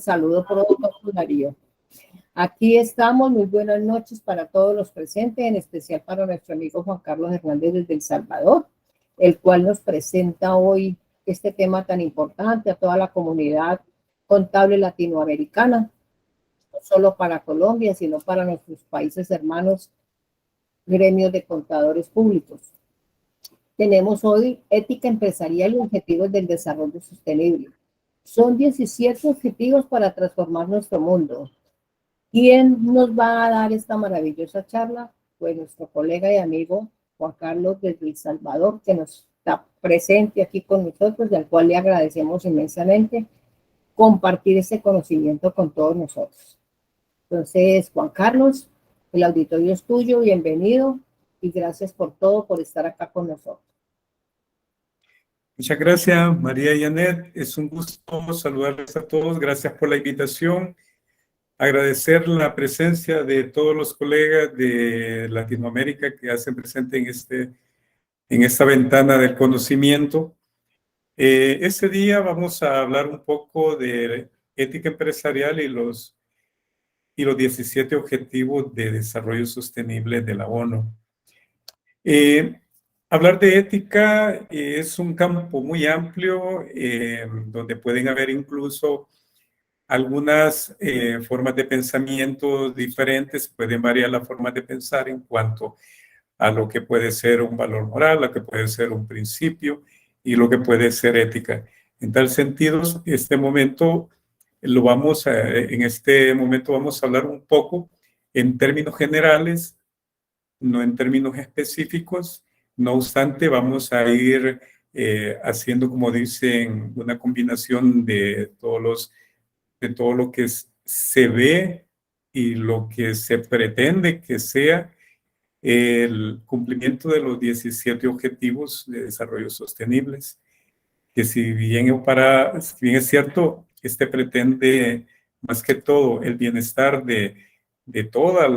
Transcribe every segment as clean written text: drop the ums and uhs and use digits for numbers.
Saludo por doctor Darío. Aquí estamos, muy buenas noches para todos los presentes, en especial para nuestro amigo Juan Carlos Hernández desde El Salvador, el cual nos presenta hoy este tema tan importante a toda la comunidad contable latinoamericana, no solo para Colombia, sino para nuestros países hermanos, gremios de contadores públicos. Tenemos hoy ética empresarial y objetivos del desarrollo sostenible. Son 17 objetivos para transformar nuestro mundo. ¿Quién nos va a dar esta maravillosa charla? Pues nuestro colega y amigo Juan Carlos desde El Salvador, que nos está presente aquí con nosotros y al cual le agradecemos inmensamente compartir ese conocimiento con todos nosotros. Entonces, Juan Carlos, el auditorio es tuyo, bienvenido y gracias por todo, por estar acá con nosotros. Muchas gracias, María y Janet. Es un gusto saludarles a todos. Gracias por la invitación. Agradecer la presencia de todos los colegas de Latinoamérica que hacen presente en esta ventana del conocimiento. Ese día vamos a hablar un poco de ética empresarial y los 17 Objetivos de Desarrollo Sostenible de la ONU. Hablar de ética es un campo muy amplio donde pueden haber incluso algunas formas de pensamiento diferentes, pueden variar la forma de pensar en cuanto a lo que puede ser un valor moral, lo que puede ser un principio y lo que puede ser ética. En tal sentido, en este momento vamos a hablar un poco en términos generales, no en términos específicos. No obstante, vamos a ir haciendo, como dicen, una combinación de todo lo que se ve y lo que se pretende que sea el cumplimiento de los 17 Objetivos de Desarrollo Sostenibles, que si bien es cierto, pretende más que todo el bienestar de todas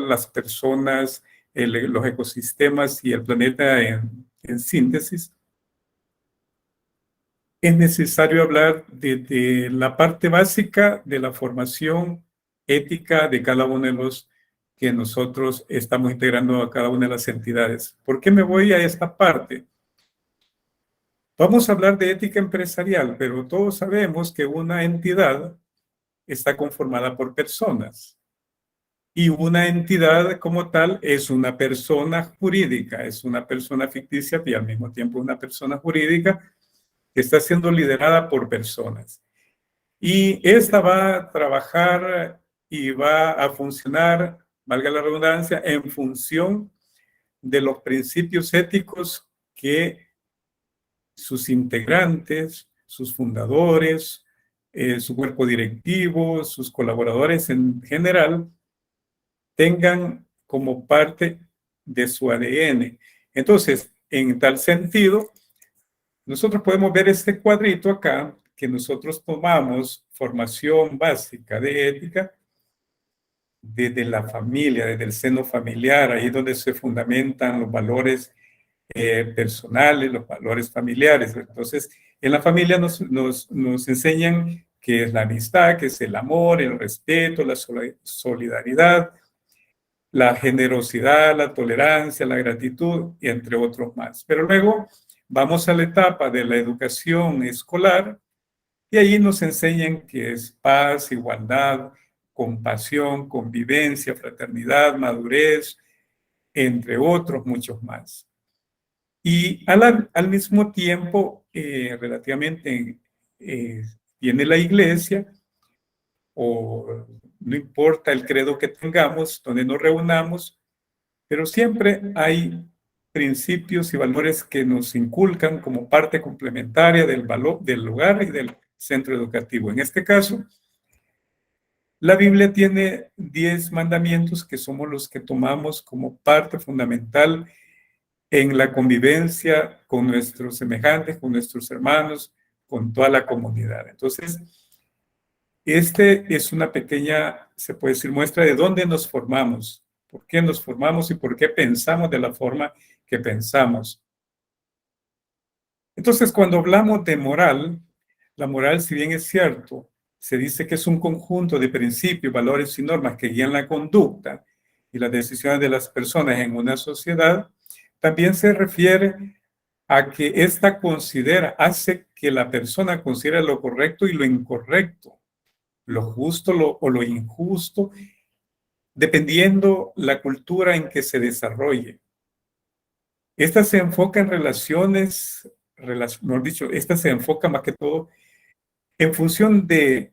las personas, los ecosistemas y el planeta en síntesis. Es necesario hablar de la parte básica de la formación ética de cada uno de los que nosotros estamos integrando a cada una de las entidades. ¿Por qué me voy a esta parte? Vamos a hablar de ética empresarial, pero todos sabemos que una entidad está conformada por personas. Y una entidad como tal es una persona jurídica, es una persona ficticia y al mismo tiempo una persona jurídica que está siendo liderada por personas. Y esta va a trabajar y va a funcionar, valga la redundancia, en función de los principios éticos que sus integrantes, sus fundadores, su cuerpo directivo, sus colaboradores en general, tengan como parte de su ADN. Entonces, en tal sentido, nosotros podemos ver este cuadrito acá, que nosotros tomamos formación básica de ética desde la familia, desde el seno familiar, ahí donde se fundamentan los valores personales, los valores familiares. Entonces, en la familia nos enseñan qué es la amistad, qué es el amor, el respeto, la solidaridad, la generosidad, la tolerancia, la gratitud, y entre otros más. Pero luego vamos a la etapa de la educación escolar y ahí nos enseñan qué es paz, igualdad, compasión, convivencia, fraternidad, madurez, entre otros muchos más. Y al mismo tiempo, relativamente, viene la iglesia, o no importa el credo que tengamos, donde nos reunamos, pero siempre hay principios y valores que nos inculcan como parte complementaria del lugar y del centro educativo. En este caso, la Biblia tiene 10 mandamientos que somos los que tomamos como parte fundamental en la convivencia con nuestros semejantes, con nuestros hermanos, con toda la comunidad. Entonces, es una pequeña, se puede decir, muestra de dónde nos formamos, por qué nos formamos y por qué pensamos de la forma que pensamos. Entonces, cuando hablamos de moral, la moral, si bien es cierto, se dice que es un conjunto de principios, valores y normas que guían la conducta y las decisiones de las personas en una sociedad, también se refiere a que ésta hace que la persona considere lo correcto y lo incorrecto, lo justo o lo injusto, dependiendo la cultura en que se desarrolle. Esta se enfoca en relaciones, mejor dicho, esta se enfoca más que todo en función de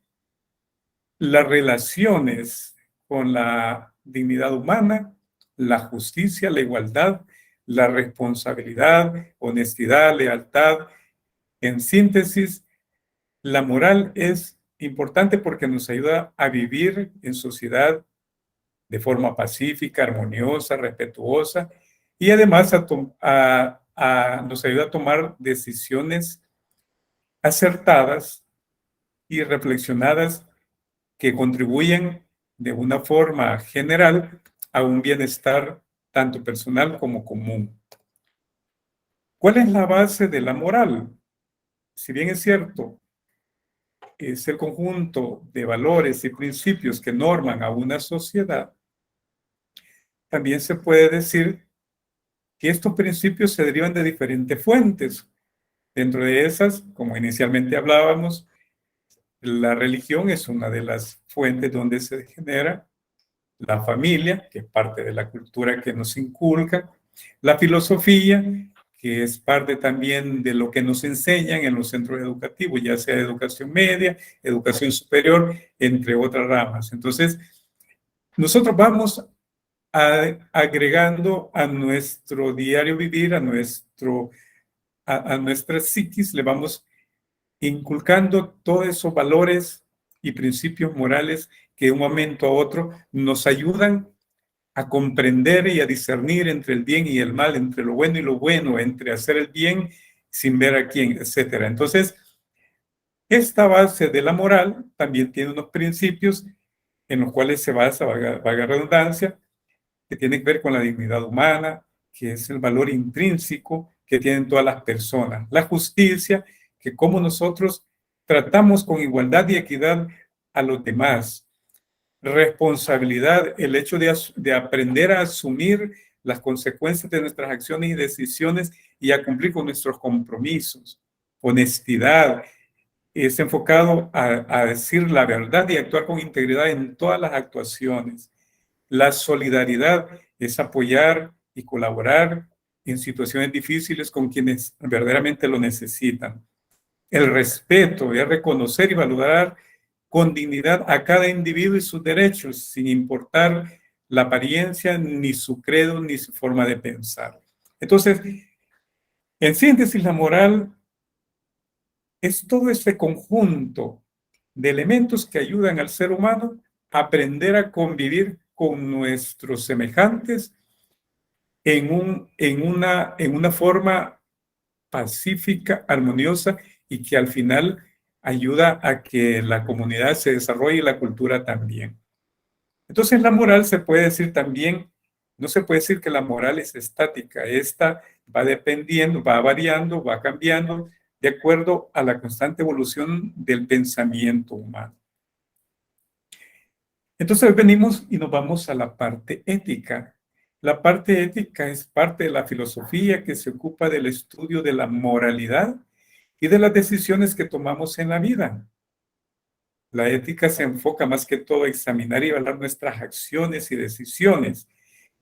las relaciones con la dignidad humana, la justicia, la igualdad, la responsabilidad, honestidad, lealtad. En síntesis, la moral es importante porque nos ayuda a vivir en sociedad de forma pacífica, armoniosa, respetuosa y además nos ayuda a tomar decisiones acertadas y reflexionadas que contribuyen de una forma general a un bienestar tanto personal como común. ¿Cuál es la base de la moral? Si bien es cierto, es el conjunto de valores y principios que norman a una sociedad, también se puede decir que estos principios se derivan de diferentes fuentes. Dentro de esas, como inicialmente hablábamos, la religión es una de las fuentes donde se genera la familia, que es parte de la cultura que nos inculca, la filosofía, que es parte también de lo que nos enseñan en los centros educativos, ya sea educación media, educación superior, entre otras ramas. Entonces, nosotros vamos agregando a nuestro diario vivir, a nuestra psiquis, le vamos inculcando todos esos valores y principios morales que de un momento a otro nos ayudan a comprender y a discernir entre el bien y el mal, entre lo bueno y lo bueno, entre hacer el bien sin ver a quién, etcétera. Entonces, esta base de la moral también tiene unos principios en los cuales se basa, valga redundancia, que tiene que ver con la dignidad humana, que es el valor intrínseco que tienen todas las personas. La justicia, que como nosotros tratamos con igualdad y equidad a los demás. Responsabilidad, el hecho de aprender a asumir las consecuencias de nuestras acciones y decisiones y a cumplir con nuestros compromisos. Honestidad, es enfocado a decir la verdad y actuar con integridad en todas las actuaciones. La solidaridad es apoyar y colaborar en situaciones difíciles con quienes verdaderamente lo necesitan. El respeto es reconocer y valorar con dignidad a cada individuo y sus derechos, sin importar la apariencia, ni su credo, ni su forma de pensar. Entonces, en síntesis, la moral es todo este conjunto de elementos que ayudan al ser humano a aprender a convivir con nuestros semejantes en una forma pacífica, armoniosa y que al final ayuda a que la comunidad se desarrolle y la cultura también. Entonces la moral se puede decir también, no se puede decir que la moral es estática, esta va dependiendo, va variando, va cambiando de acuerdo a la constante evolución del pensamiento humano. Entonces venimos y nos vamos a la parte ética. La parte ética es parte de la filosofía que se ocupa del estudio de la moralidad y de las decisiones que tomamos en la vida. La ética se enfoca más que todo a examinar y evaluar nuestras acciones y decisiones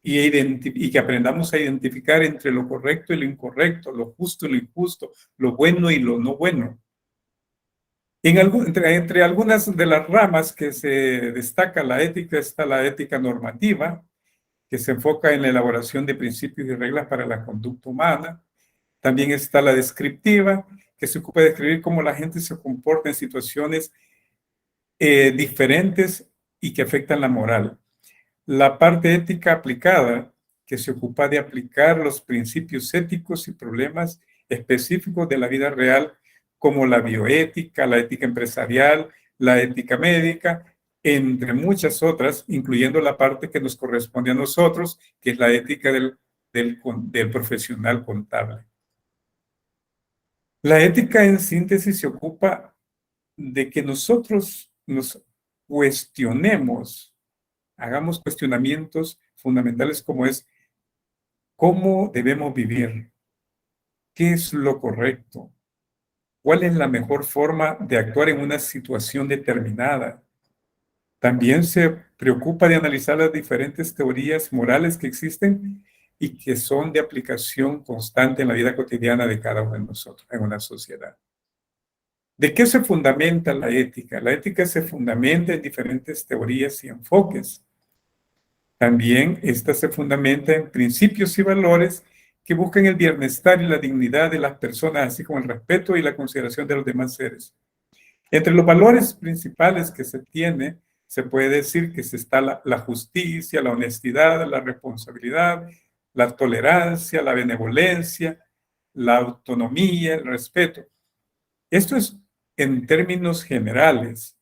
y que aprendamos a identificar entre lo correcto y lo incorrecto, lo justo y lo injusto, lo bueno y lo no bueno. Entre algunas de las ramas que se destaca la ética está la ética normativa, que se enfoca en la elaboración de principios y reglas para la conducta humana. También está la descriptiva, que se ocupa de describir cómo la gente se comporta en situaciones diferentes y que afectan la moral. La parte ética aplicada, que se ocupa de aplicar los principios éticos y problemas específicos de la vida real, como la bioética, la ética empresarial, la ética médica, entre muchas otras, incluyendo la parte que nos corresponde a nosotros, que es la ética del profesional contable. La ética en síntesis se ocupa de que nosotros nos cuestionemos, hagamos cuestionamientos fundamentales como es cómo debemos vivir, qué es lo correcto, cuál es la mejor forma de actuar en una situación determinada. También se preocupa de analizar las diferentes teorías morales que existen y que son de aplicación constante en la vida cotidiana de cada uno de nosotros en una sociedad. ¿De qué se fundamenta la ética? La ética se fundamenta en diferentes teorías y enfoques. También esta se fundamenta en principios y valores que buscan el bienestar y la dignidad de las personas, así como el respeto y la consideración de los demás seres. Entre los valores principales que se tiene, se puede decir que está la justicia, la honestidad, la responsabilidad, la tolerancia, la benevolencia, la autonomía, el respeto. Esto es en términos generales.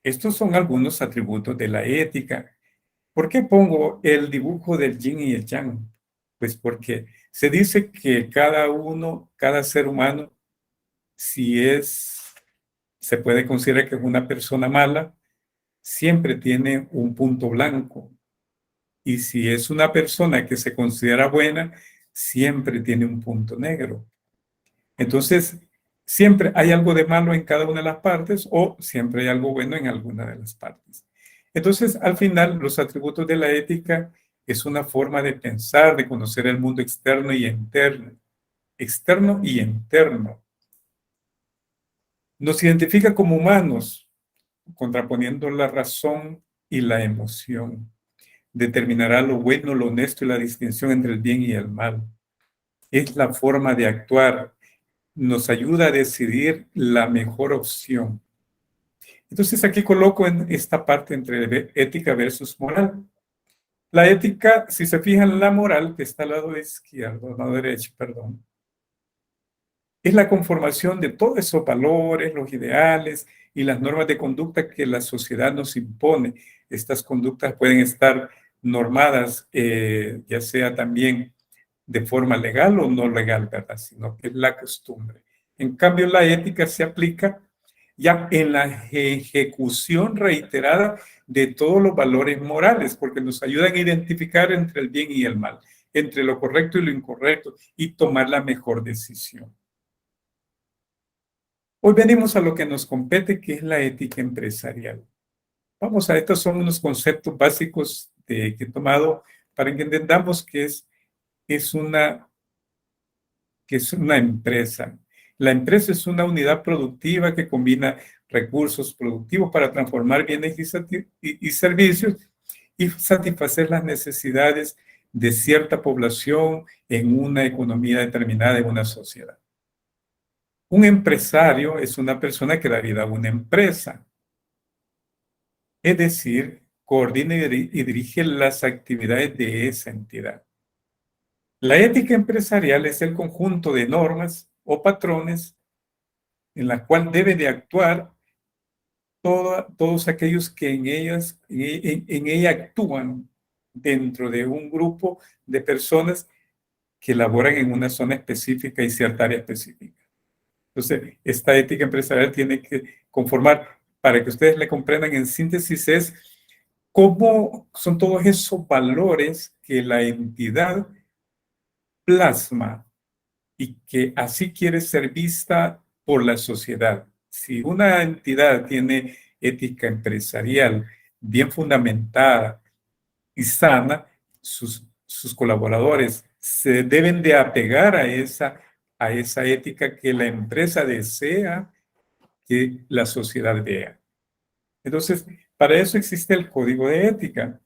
Estos son algunos atributos de la ética. ¿Por qué pongo el dibujo del yin y el yang? Pues porque se dice que cada ser humano, se puede considerar que es una persona mala, siempre tiene un punto blanco. Y si es una persona que se considera buena, siempre tiene un punto negro. Entonces, siempre hay algo de malo en cada una de las partes o siempre hay algo bueno en alguna de las partes. Entonces, al final, los atributos de la ética es una forma de pensar, de conocer el mundo externo y interno. Externo y interno. Nos identifica como humanos, contraponiendo la razón y la emoción. Determinará lo bueno, lo honesto y la distinción entre el bien y el mal. Es la forma de actuar. Nos ayuda a decidir la mejor opción. Entonces aquí coloco en esta parte entre ética versus moral. La ética, si se fijan, la moral, que está al lado izquierdo, al lado derecho, perdón, es la conformación de todos esos valores, los ideales y las normas de conducta que la sociedad nos impone. Estas conductas pueden estar normadas, ya sea también de forma legal o no legal, ¿verdad? Sino que es la costumbre. En cambio, la ética se aplica ya en la ejecución reiterada de todos los valores morales, porque nos ayudan a identificar entre el bien y el mal, entre lo correcto y lo incorrecto, y tomar la mejor decisión. Hoy venimos a lo que nos compete, que es la ética empresarial. Vamos a, estos son unos conceptos básicos que he tomado para que entendamos que es una empresa. La empresa es una unidad productiva que combina recursos productivos para transformar bienes y servicios y satisfacer las necesidades de cierta población en una economía determinada, en una sociedad. Un empresario es una persona que da vida a una empresa, es decir, coordina y dirige las actividades de esa entidad. La ética empresarial es el conjunto de normas o patrones en la cual debe de actuar todos aquellos que en ella actúan dentro de un grupo de personas que laboran en una zona específica y cierta área específica. Entonces, esta ética empresarial tiene que conformar, para que ustedes le comprendan en síntesis, es cómo son todos esos valores que la entidad plasma y que así quiere ser vista por la sociedad. Si una entidad tiene ética empresarial bien fundamentada y sana, sus colaboradores se deben de apegar a esa ética que la empresa desea que la sociedad vea. Entonces, para eso existe el código de ética.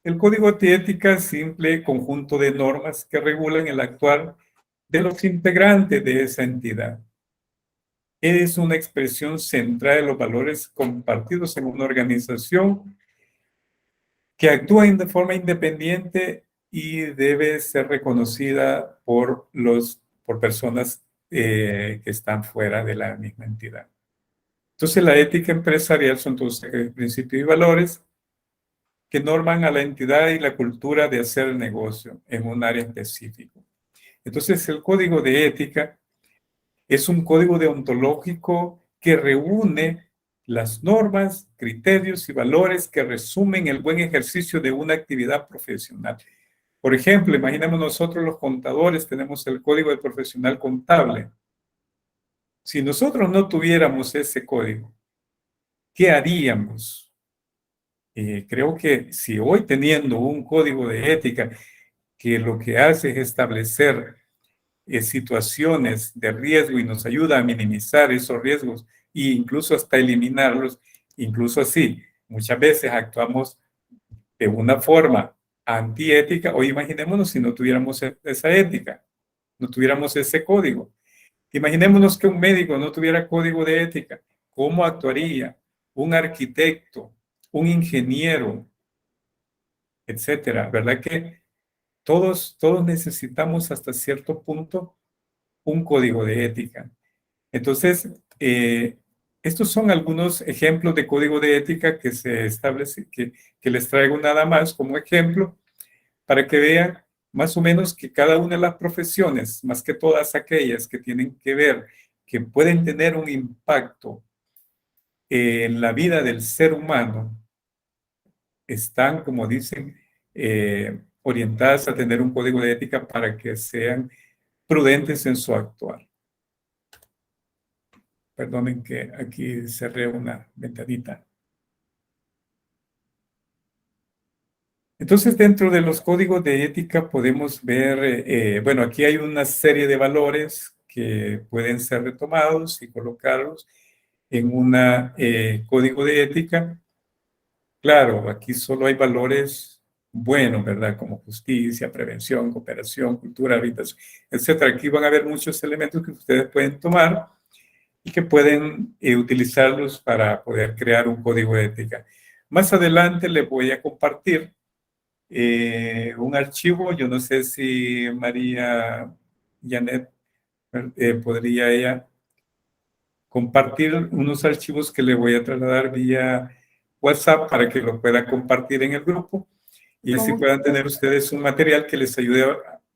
El código de ética es simple conjunto de normas que regulan el actuar de los integrantes de esa entidad. Es una expresión central de los valores compartidos en una organización que actúa de forma independiente y debe ser reconocida por personas que están fuera de la misma entidad. Entonces, la ética empresarial son todos principios y valores que norman a la entidad y la cultura de hacer negocio en un área específica. Entonces, el código de ética es un código deontológico que reúne las normas, criterios y valores que resumen el buen ejercicio de una actividad profesional. Por ejemplo, imaginemos nosotros los contadores, tenemos el Código del Profesional Contable. Si nosotros no tuviéramos ese código, ¿qué haríamos? Creo que si hoy teniendo un código de ética que lo que hace es establecer situaciones de riesgo y nos ayuda a minimizar esos riesgos e incluso hasta eliminarlos, incluso así, muchas veces actuamos de una forma antiética, o imaginémonos si no tuviéramos esa ética, no tuviéramos ese código. Imaginémonos que un médico no tuviera código de ética, ¿cómo actuaría? Un arquitecto, un ingeniero, etcétera. ¿Verdad que todos necesitamos hasta cierto punto un código de ética? Entonces, estos son algunos ejemplos de código de ética que se establece, que les traigo nada más como ejemplo para que vean más o menos que cada una de las profesiones, más que todas aquellas que tienen que ver, que pueden tener un impacto en la vida del ser humano, están, como dicen, orientadas a tener un código de ética para que sean prudentes en su actuar. Perdonen que aquí cerré una ventanita. Entonces, dentro de los códigos de ética podemos ver, bueno, aquí hay una serie de valores que pueden ser retomados y colocarlos en un código de ética. Claro, aquí solo hay valores buenos, ¿verdad? Como justicia, prevención, cooperación, cultura, habitación, etcétera. Aquí van a haber muchos elementos que ustedes pueden tomar y que pueden utilizarlos para poder crear un código de ética. Más adelante les voy a compartir un archivo. Yo no sé si María Janet podría ella compartir unos archivos que le voy a trasladar vía WhatsApp para que lo pueda compartir en el grupo y así puedan tener ustedes un material que les ayude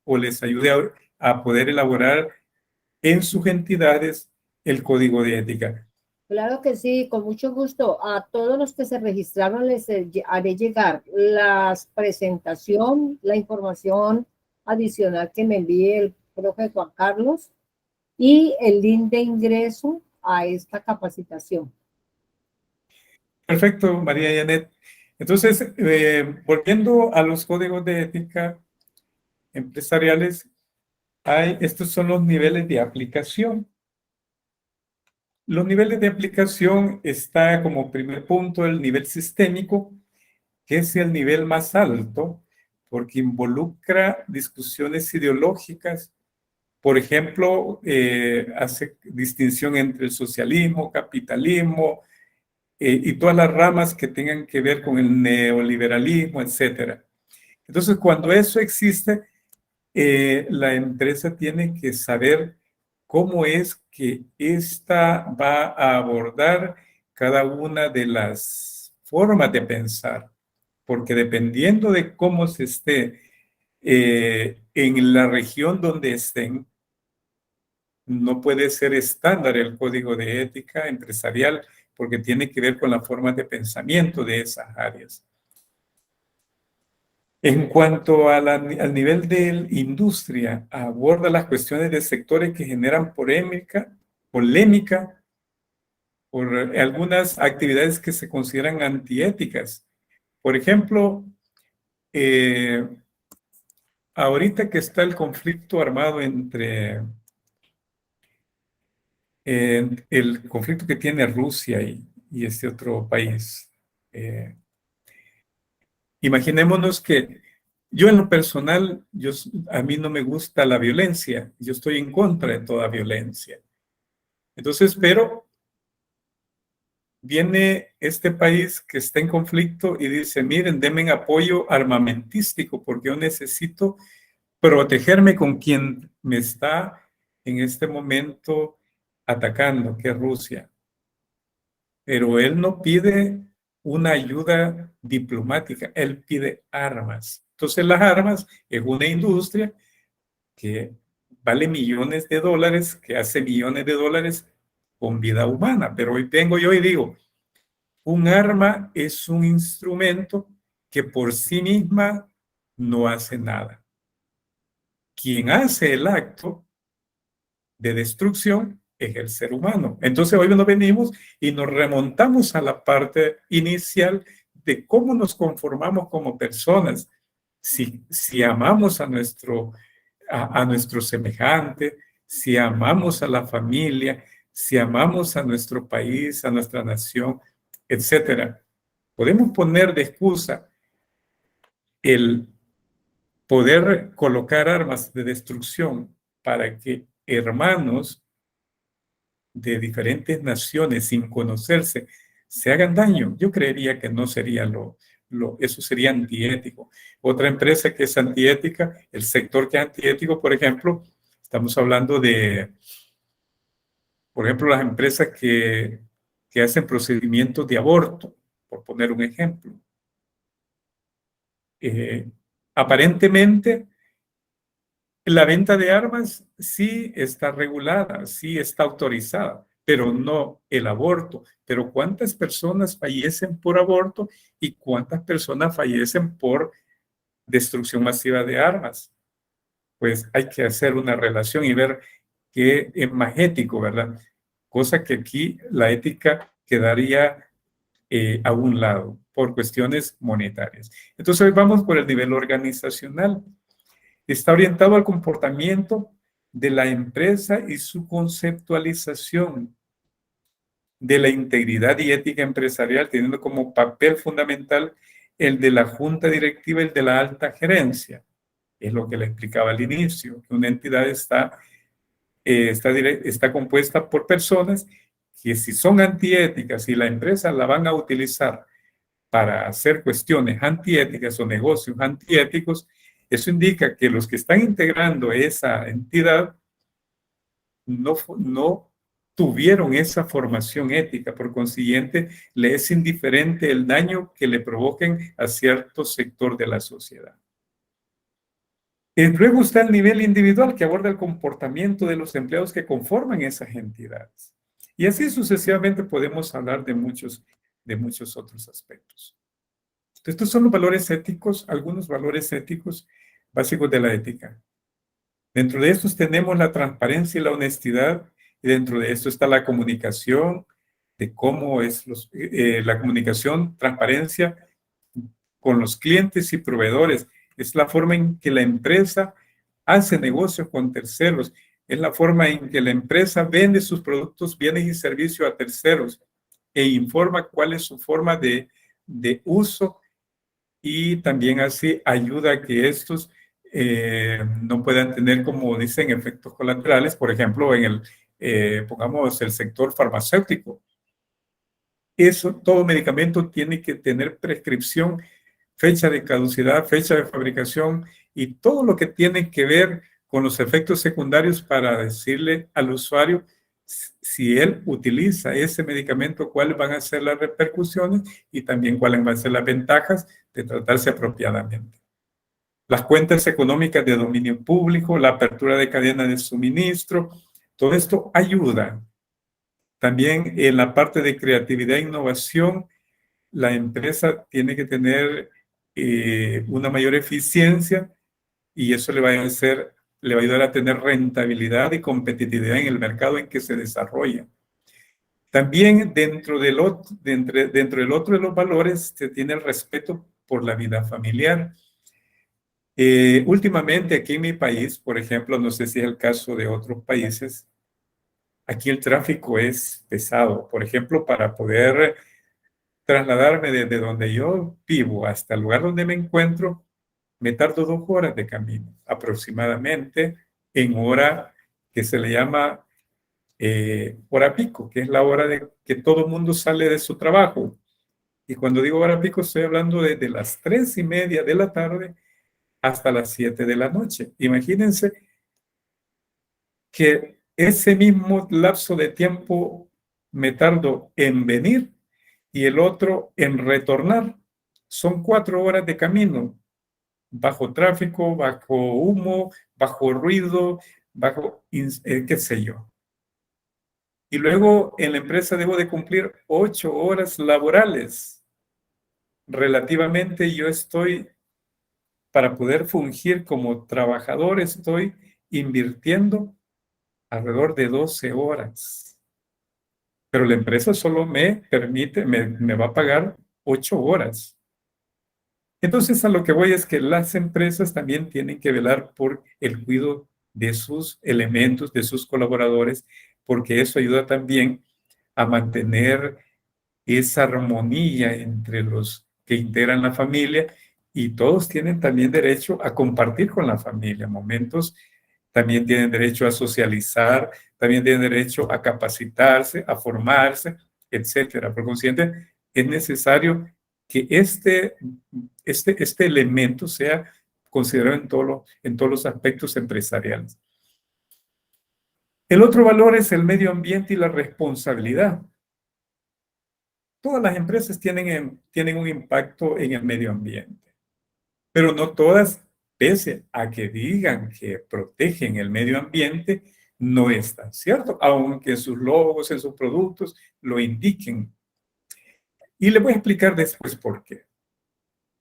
o les ayude a poder elaborar en sus entidades el código de ética. Claro que sí, con mucho gusto. A todos los que se registraron les haré llegar la presentación, la información adicional que me envíe el profe Juan Carlos y el link de ingreso a esta capacitación. Perfecto, María Janet. Entonces, volviendo a los códigos de ética empresariales, estos son los niveles de aplicación. Los niveles de aplicación está como primer punto el nivel sistémico, que es el nivel más alto, porque involucra discusiones ideológicas. Por ejemplo, hace distinción entre el socialismo, capitalismo y todas las ramas que tengan que ver con el neoliberalismo, etcétera. Entonces, cuando eso existe, la empresa tiene que saber cómo es que ésta va a abordar cada una de las formas de pensar, porque dependiendo de cómo se esté en la región donde estén, no puede ser estándar el código de ética empresarial, porque tiene que ver con la forma de pensamiento de esas áreas. En cuanto al nivel de industria, aborda las cuestiones de sectores que generan polémica por algunas actividades que se consideran antiéticas. Por ejemplo, ahorita que está el conflicto armado entre el conflicto que tiene Rusia y este otro país. Imaginémonos que yo en lo personal, a mí no me gusta la violencia, yo estoy en contra de toda violencia. Entonces, pero viene este país que está en conflicto y dice, miren, denme apoyo armamentístico porque yo necesito protegerme con quien me está en este momento atacando, que es Rusia. Pero él no pide una ayuda diplomática, él pide armas. Entonces las armas es una industria que vale millones de dólares, que hace millones de dólares con vida humana. Pero hoy vengo yo y digo, un arma es un instrumento que por sí misma no hace nada. Quien hace el acto de destrucción es el ser humano. Entonces hoy nos venimos y nos remontamos a la parte inicial de cómo nos conformamos como personas. Si amamos a nuestro semejante, si amamos a la familia, si amamos a nuestro país, a nuestra nación, etcétera. Podemos poner de excusa el poder colocar armas de destrucción para que hermanos de diferentes naciones sin conocerse se hagan daño. Yo creería que no sería eso sería antiético. Otra empresa que es antiética, el sector que es antiético, por ejemplo, estamos hablando de, por ejemplo, las empresas que hacen procedimientos de aborto, por poner un ejemplo. Aparentemente, la venta de armas sí está regulada, sí está autorizada, pero no el aborto. Pero ¿cuántas personas fallecen por aborto y cuántas personas fallecen por destrucción masiva de armas? Pues hay que hacer una relación y ver qué es más ético, ¿verdad? Cosa que aquí la ética quedaría a un lado por cuestiones monetarias. Entonces hoy vamos por el nivel organizacional. Está orientado al comportamiento de la empresa y su conceptualización de la integridad y ética empresarial, teniendo como papel fundamental el de la junta directiva y el de la alta gerencia. Es lo que le explicaba al inicio, que una entidad está compuesta por personas que si son antiéticas y la empresa la van a utilizar para hacer cuestiones antiéticas o negocios antiéticos, eso indica que los que están integrando esa entidad no tuvieron esa formación ética. Por consiguiente, le es indiferente el daño que le provoquen a cierto sector de la sociedad. Luego está el nivel individual que aborda el comportamiento de los empleados que conforman esas entidades. Y así sucesivamente podemos hablar de muchos otros aspectos. Estos son los valores éticos, algunos valores éticos básicos de la ética. Dentro de estos tenemos la transparencia y la honestidad, y dentro de esto está la comunicación, de cómo es la comunicación, transparencia con los clientes y proveedores. Es la forma en que la empresa hace negocios con terceros, es la forma en que la empresa vende sus productos, bienes y servicios a terceros e informa cuál es su forma de uso, y también así ayuda a que estos no puedan tener, como dicen, efectos colaterales, por ejemplo, pongamos el sector farmacéutico. Todo medicamento tiene que tener prescripción, fecha de caducidad, fecha de fabricación y todo lo que tiene que ver con los efectos secundarios para decirle al usuario si él utiliza ese medicamento, cuáles van a ser las repercusiones y también cuáles van a ser las ventajas de tratarse apropiadamente. Las cuentas económicas de dominio público, la apertura de cadenas de suministro, todo esto ayuda. También en la parte de creatividad e innovación, la empresa tiene que tener una mayor eficiencia y eso le va a ayudar a tener rentabilidad y competitividad en el mercado en que se desarrolla. También dentro del otro de los valores se tiene el respeto por la vida familiar. Últimamente aquí en mi país, por ejemplo, no sé si es el caso de otros países, aquí el tráfico es pesado. Por ejemplo, para poder trasladarme desde donde yo vivo hasta el lugar donde me encuentro, me tardo 2 horas de camino, aproximadamente, en hora que se le llama hora pico, que es la hora de que todo el mundo sale de su trabajo. Y cuando digo hora pico, estoy hablando de las 3:30 de la tarde hasta las 7 de la noche. Imagínense que ese mismo lapso de tiempo me tardo en venir y el otro en retornar. Son 4 horas de camino, bajo tráfico, bajo humo, bajo ruido, qué sé yo. Y luego en la empresa debo de cumplir 8 horas laborales. Relativamente yo estoy, para poder fungir como trabajador, estoy invirtiendo alrededor de 12 horas. Pero la empresa solo me permite, me va a pagar 8 horas. Entonces, a lo que voy es que las empresas también tienen que velar por el cuidado de sus elementos, de sus colaboradores, porque eso ayuda también a mantener esa armonía entre los que integran la familia, y todos tienen también derecho a compartir con la familia momentos, también tienen derecho a socializar, también tienen derecho a capacitarse, a formarse, etcétera. Por consiguiente, es necesario que este elemento sea considerado en todos los aspectos empresariales. El otro valor es el medio ambiente y la responsabilidad. Todas las empresas tienen un impacto en el medio ambiente, pero no todas, pese a que digan que protegen el medio ambiente, no es tan cierto, aunque en sus logos, en sus productos, lo indiquen. Y le voy a explicar después por qué.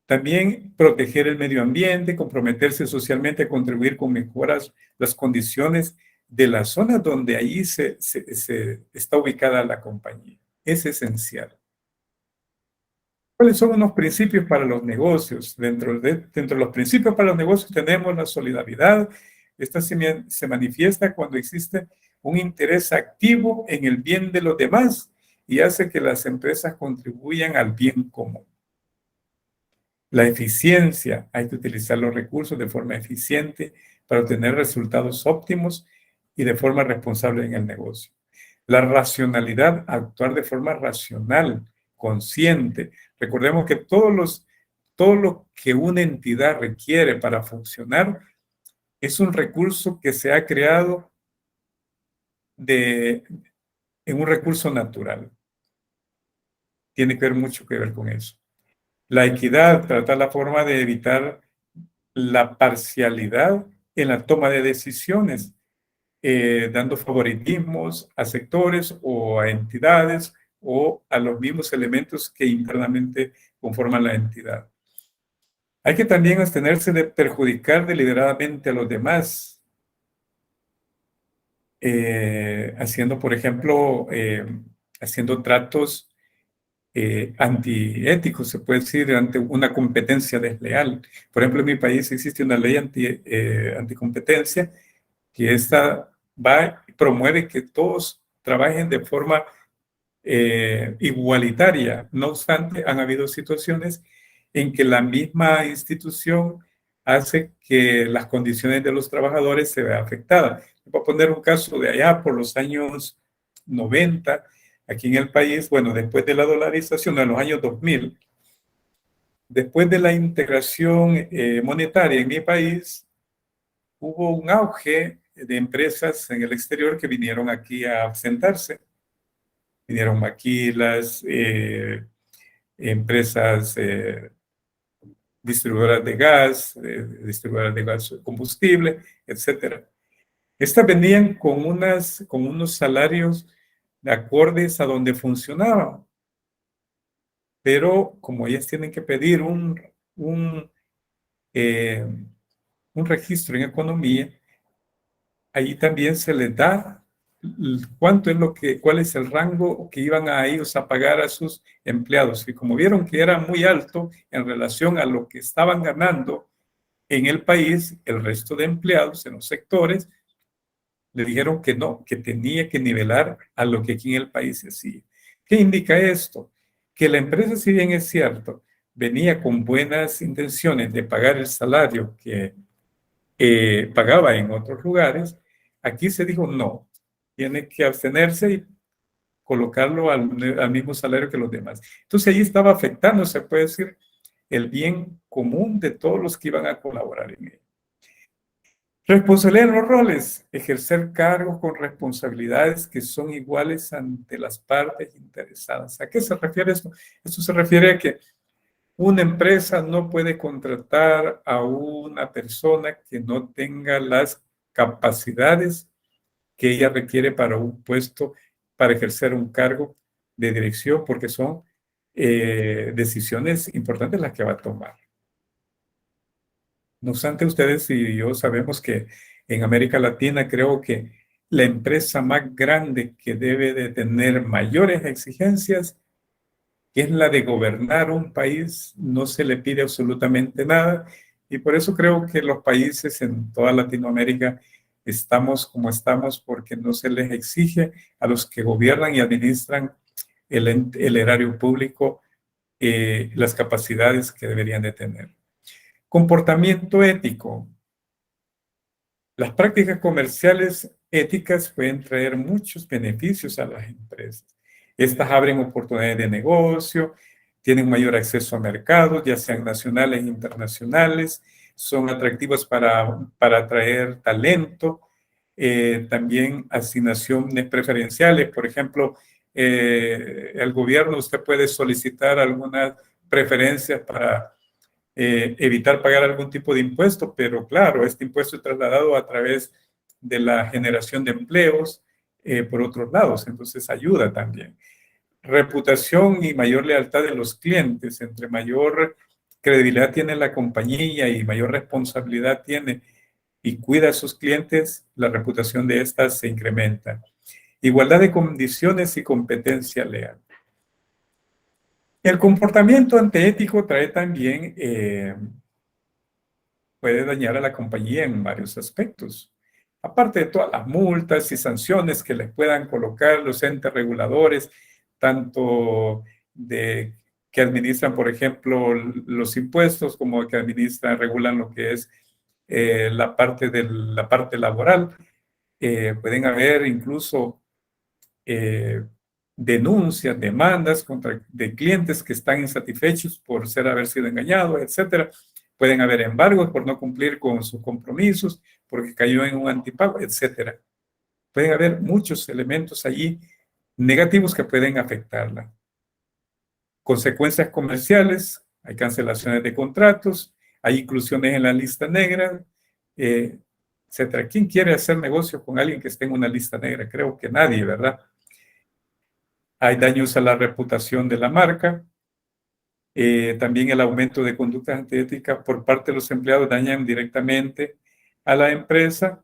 También proteger el medio ambiente, comprometerse socialmente a contribuir con mejoras las condiciones de la zona donde ahí se está ubicada la compañía. Es esencial. ¿Cuáles son unos principios para los negocios? Dentro de los principios para los negocios tenemos la solidaridad. Esta se manifiesta cuando existe un interés activo en el bien de los demás y hace que las empresas contribuyan al bien común. La eficiencia, hay que utilizar los recursos de forma eficiente para obtener resultados óptimos y de forma responsable en el negocio. La racionalidad, actuar de forma racional, consciente. Recordemos que todo lo que una entidad requiere para funcionar es un recurso que se ha creado en un recurso natural. Tiene que ver mucho que ver con eso. La equidad, tratar la forma de evitar la parcialidad en la toma de decisiones, dando favoritismos a sectores o a entidades o a los mismos elementos que internamente conforman la entidad. Hay que también abstenerse de perjudicar deliberadamente a los demás, haciendo, por ejemplo, haciendo tratos antiéticos, se puede decir, ante una competencia desleal. Por ejemplo, en mi país existe una ley anticompetencia que esta va y promueve que todos trabajen de forma igualitaria. No obstante, han habido situaciones en que la misma institución hace que las condiciones de los trabajadores se vean afectadas. Voy a poner un caso de allá por los años 90, aquí en el país, bueno, después de la dolarización, en los años 2000, después de la integración monetaria en mi país, hubo un auge de empresas en el exterior que vinieron aquí a asentarse. Vinieron maquilas, empresas distribuidoras de gas combustible, etcétera. Estas venían con unos salarios de acordes a donde funcionaban, pero como ellas tienen que pedir eh, un registro en economía, ahí también se les da cuál es el rango que iban a ellos a pagar a sus empleados. Y como vieron que era muy alto en relación a lo que estaban ganando en el país, el resto de empleados en los sectores, le dijeron que no, que tenía que nivelar a lo que aquí en el país se hacía. ¿Qué indica esto? Que la empresa, si bien es cierto, venía con buenas intenciones de pagar el salario que pagaba en otros lugares, aquí se dijo no, tiene que abstenerse y colocarlo al mismo salario que los demás. Entonces ahí estaba afectando, se puede decir, el bien común de todos los que iban a colaborar en él. Responsabilidad en los roles, ejercer cargos con responsabilidades que son iguales ante las partes interesadas. ¿A qué se refiere esto? Esto se refiere a que una empresa no puede contratar a una persona que no tenga las capacidades que ella requiere para un puesto para ejercer un cargo de dirección, porque son decisiones importantes las que va a tomar. No obstante, ustedes y yo sabemos que en América Latina creo que la empresa más grande que debe de tener mayores exigencias, que es la de gobernar un país, no se le pide absolutamente nada. Y por eso creo que los países en toda Latinoamérica estamos como estamos, porque no se les exige a los que gobiernan y administran el erario público las capacidades que deberían de tener. Comportamiento ético. Las prácticas comerciales éticas pueden traer muchos beneficios a las empresas. Estas abren oportunidades de negocio, tienen mayor acceso a mercados, ya sean nacionales e internacionales, son atractivas para atraer talento, también asignaciones preferenciales. Por ejemplo, el gobierno, usted puede solicitar algunas preferencias para evitar pagar algún tipo de impuesto, pero claro, este impuesto es trasladado a través de la generación de empleos por otros lados, entonces ayuda también. Reputación y mayor lealtad de los clientes, entre mayor credibilidad tiene la compañía y mayor responsabilidad tiene y cuida a sus clientes, la reputación de estas se incrementa. Igualdad de condiciones y competencia leal. El comportamiento antiético trae también puede dañar a la compañía en varios aspectos. Aparte de todas las multas y sanciones que les puedan colocar los entes reguladores, tanto de que administran, por ejemplo, los impuestos, como que administran, regulan lo que es la parte laboral. Pueden haber incluso denuncias, demandas de clientes que están insatisfechos por haber sido engañados, etcétera. Pueden haber embargos por no cumplir con sus compromisos, porque cayó en un antipago, etcétera. Pueden haber muchos elementos allí negativos que pueden afectarla. Consecuencias comerciales, hay cancelaciones de contratos, hay inclusiones en la lista negra, etcétera. ¿Quién quiere hacer negocio con alguien que esté en una lista negra? Creo que nadie, ¿verdad? Hay daños a la reputación de la marca. También el aumento de conductas antiéticas por parte de los empleados dañan directamente a la empresa,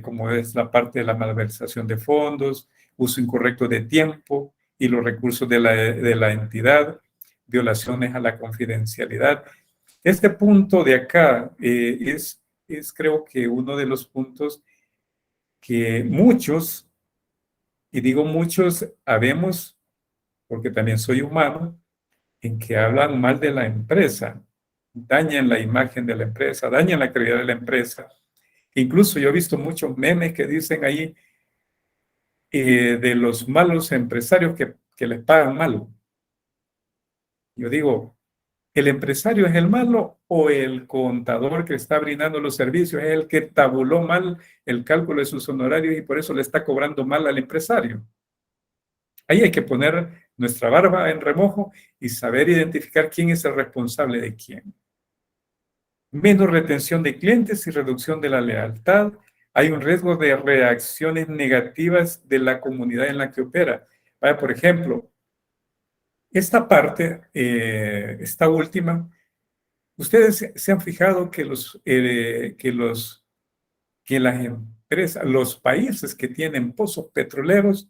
como es la parte de la malversación de fondos, uso incorrecto de tiempo y los recursos de la entidad, violaciones a la confidencialidad. Este punto de acá es creo que uno de los puntos que muchos, y digo muchos, habemos, porque también soy humano, en que hablan mal de la empresa, dañan la imagen de la empresa, dañan la calidad de la empresa. Incluso yo he visto muchos memes que dicen ahí de los malos empresarios que les pagan mal. Yo digo, ¿el empresario es el malo o el contador que está brindando los servicios es el que tabuló mal el cálculo de sus honorarios y por eso le está cobrando mal al empresario? Ahí hay que poner nuestra barba en remojo y saber identificar quién es el responsable de quién. Menos retención de clientes y reducción de la lealtad. Hay un riesgo de reacciones negativas de la comunidad en la que opera. Vaya, por ejemplo, esta parte, esta última, ustedes se han fijado que las empresas, los países que tienen pozos petroleros,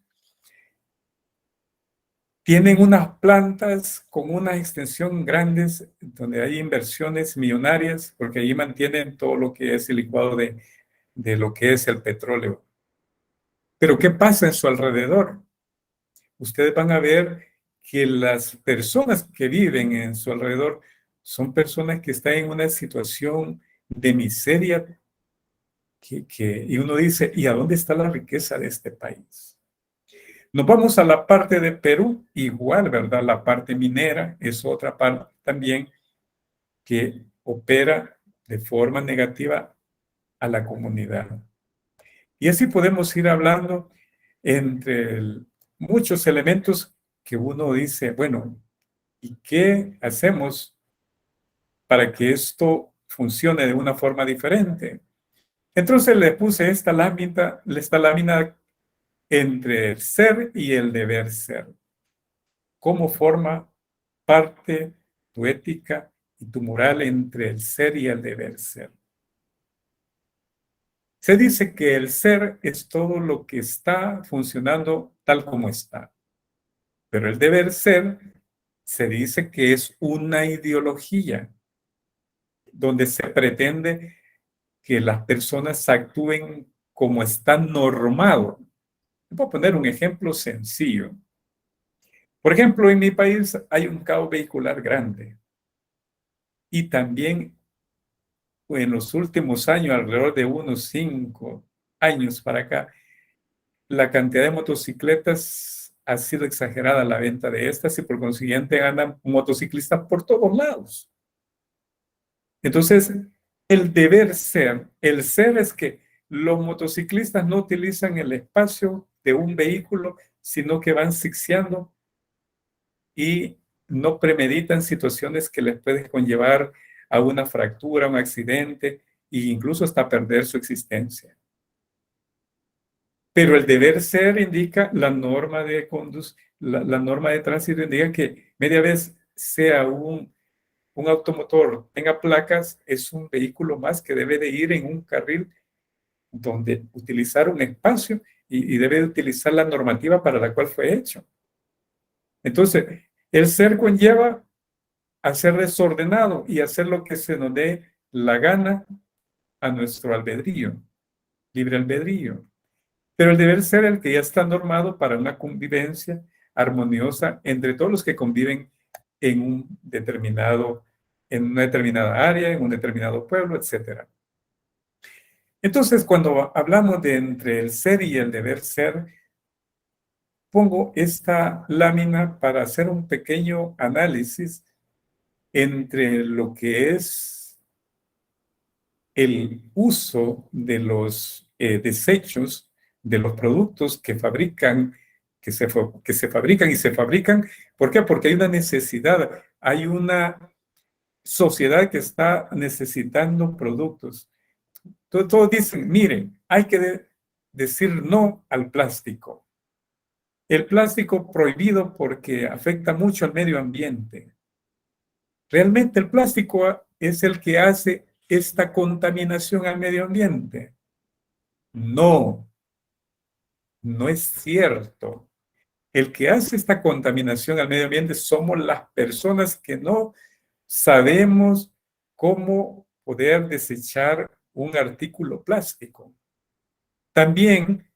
tienen unas plantas con una extensión grandes donde hay inversiones millonarias porque ahí mantienen todo lo que es el licuado de lo que es el petróleo. Pero ¿qué pasa en su alrededor? Ustedes van a ver que las personas que viven en su alrededor son personas que están en una situación de miseria y uno dice, ¿y a dónde está la riqueza de este país? Nos vamos a la parte de Perú, igual, ¿verdad? La parte minera es otra parte también que opera de forma negativa a la comunidad. Y así podemos ir hablando entre muchos elementos que uno dice, bueno, ¿y qué hacemos para que esto funcione de una forma diferente? Entonces le puse esta lámina entre el ser y el deber ser. ¿Cómo forma parte tu ética y tu moral entre el ser y el deber ser? Se dice que el ser es todo lo que está funcionando tal como está, pero el deber ser se dice que es una ideología donde se pretende que las personas actúen como está normado. Voy a poner un ejemplo sencillo. Por ejemplo, en mi país hay un caos vehicular grande y también en los últimos años, alrededor de unos 5 años para acá, la cantidad de motocicletas ha sido exagerada, la venta de estas, y por consiguiente andan motociclistas por todos lados. Entonces, el deber ser, el ser es que los motociclistas no utilizan el espacio de un vehículo, sino que van zigzagueando y no premeditan situaciones que les pueden conllevar a una fractura, un accidente e incluso hasta perder su existencia. Pero el deber ser indica la norma de la norma de tránsito indica que media vez sea un automotor tenga placas, es un vehículo más que debe de ir en un carril donde utilizar un espacio y debe de utilizar la normativa para la cual fue hecho. Entonces, el ser conlleva a ser desordenado y hacer lo que se nos dé la gana a nuestro albedrío, libre albedrío. Pero el deber ser el que ya está normado para una convivencia armoniosa entre todos los que conviven en en una determinada área, en un determinado pueblo, etc. Entonces, cuando hablamos de entre el ser y el deber ser, pongo esta lámina para hacer un pequeño análisis entre lo que es el uso de los desechos de los productos que fabrican, que se fabrican y se fabrican. ¿Por qué? Porque hay una necesidad, hay una sociedad que está necesitando productos. Todos dicen, miren, hay que decir no al plástico. El plástico prohibido porque afecta mucho al medio ambiente. ¿Realmente el plástico es el que hace esta contaminación al medio ambiente? No, no es cierto. El que hace esta contaminación al medio ambiente somos las personas que no sabemos cómo poder desechar un artículo plástico. También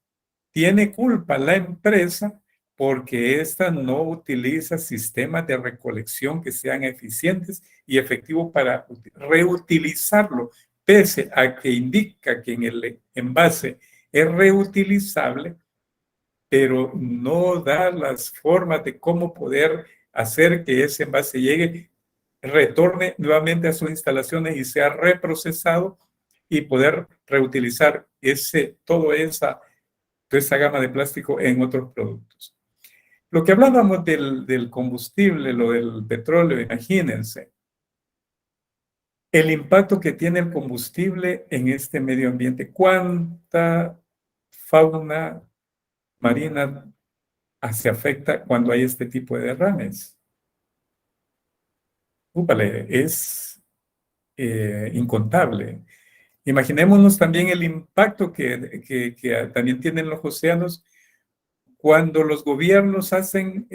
tiene culpa la empresa porque ésta no utiliza sistemas de recolección que sean eficientes y efectivos para reutilizarlo, pese a que indica que en el envase es reutilizable, pero no da las formas de cómo poder hacer que ese envase llegue, retorne nuevamente a sus instalaciones y sea reprocesado y poder reutilizar toda esa gama de plástico en otros productos. Lo que hablábamos del combustible, lo del petróleo, imagínense el impacto que tiene el combustible en este medio ambiente. ¿Cuánta fauna marina se afecta cuando hay este tipo de derrames? Es incontable. Imaginémonos también el impacto que también tienen los océanos cuando los gobiernos hacen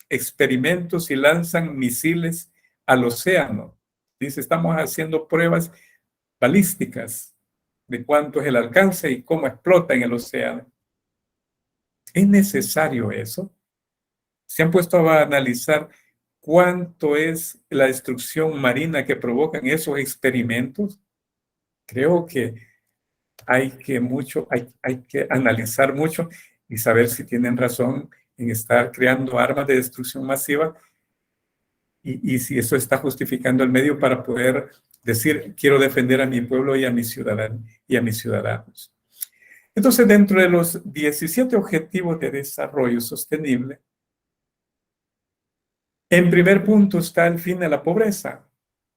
experimentos y lanzan misiles al océano. Dice, estamos haciendo pruebas balísticas de cuánto es el alcance y cómo explota en el océano. ¿Es necesario eso? ¿Se han puesto a analizar cuánto es la destrucción marina que provocan esos experimentos? Creo que hay que analizar mucho y saber si tienen razón en estar creando armas de destrucción masiva y si eso está justificando el medio para poder decir, quiero defender a mi pueblo y a mis ciudadanos. Entonces, dentro de los 17 Objetivos de Desarrollo Sostenible, en primer punto está el fin de la pobreza.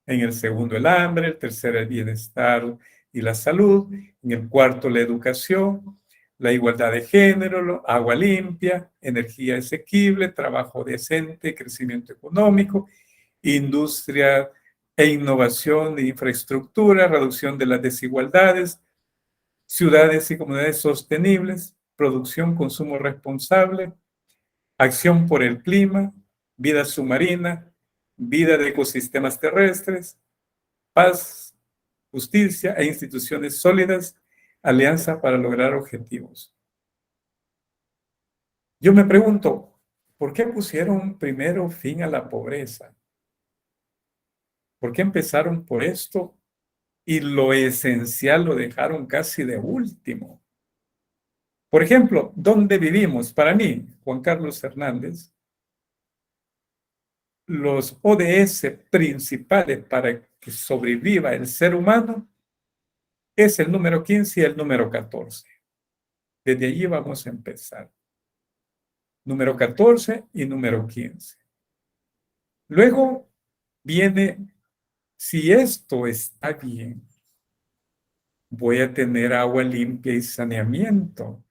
En el segundo, el hambre. El tercero, el bienestar y la salud. En el cuarto, la educación. la igualdad de género, agua limpia, energía asequible, trabajo decente, crecimiento económico, industria e innovación de infraestructura, reducción de las desigualdades, ciudades y comunidades sostenibles, producción, consumo responsable, acción por el clima, vida submarina, vida de ecosistemas terrestres, paz, justicia e instituciones sólidas, alianza para lograr objetivos. Yo me pregunto, ¿por qué pusieron primero fin a la pobreza? ¿Por qué empezaron por esto y lo esencial lo dejaron casi de último? Por ejemplo, ¿dónde vivimos? Para mí, Juan Carlos Hernández, los ODS principales para que sobreviva el ser humano es el número 15 y el número 14. Desde allí vamos a empezar. Número 14 y número 15. Luego viene, si esto está bien, voy a tener agua limpia y saneamiento.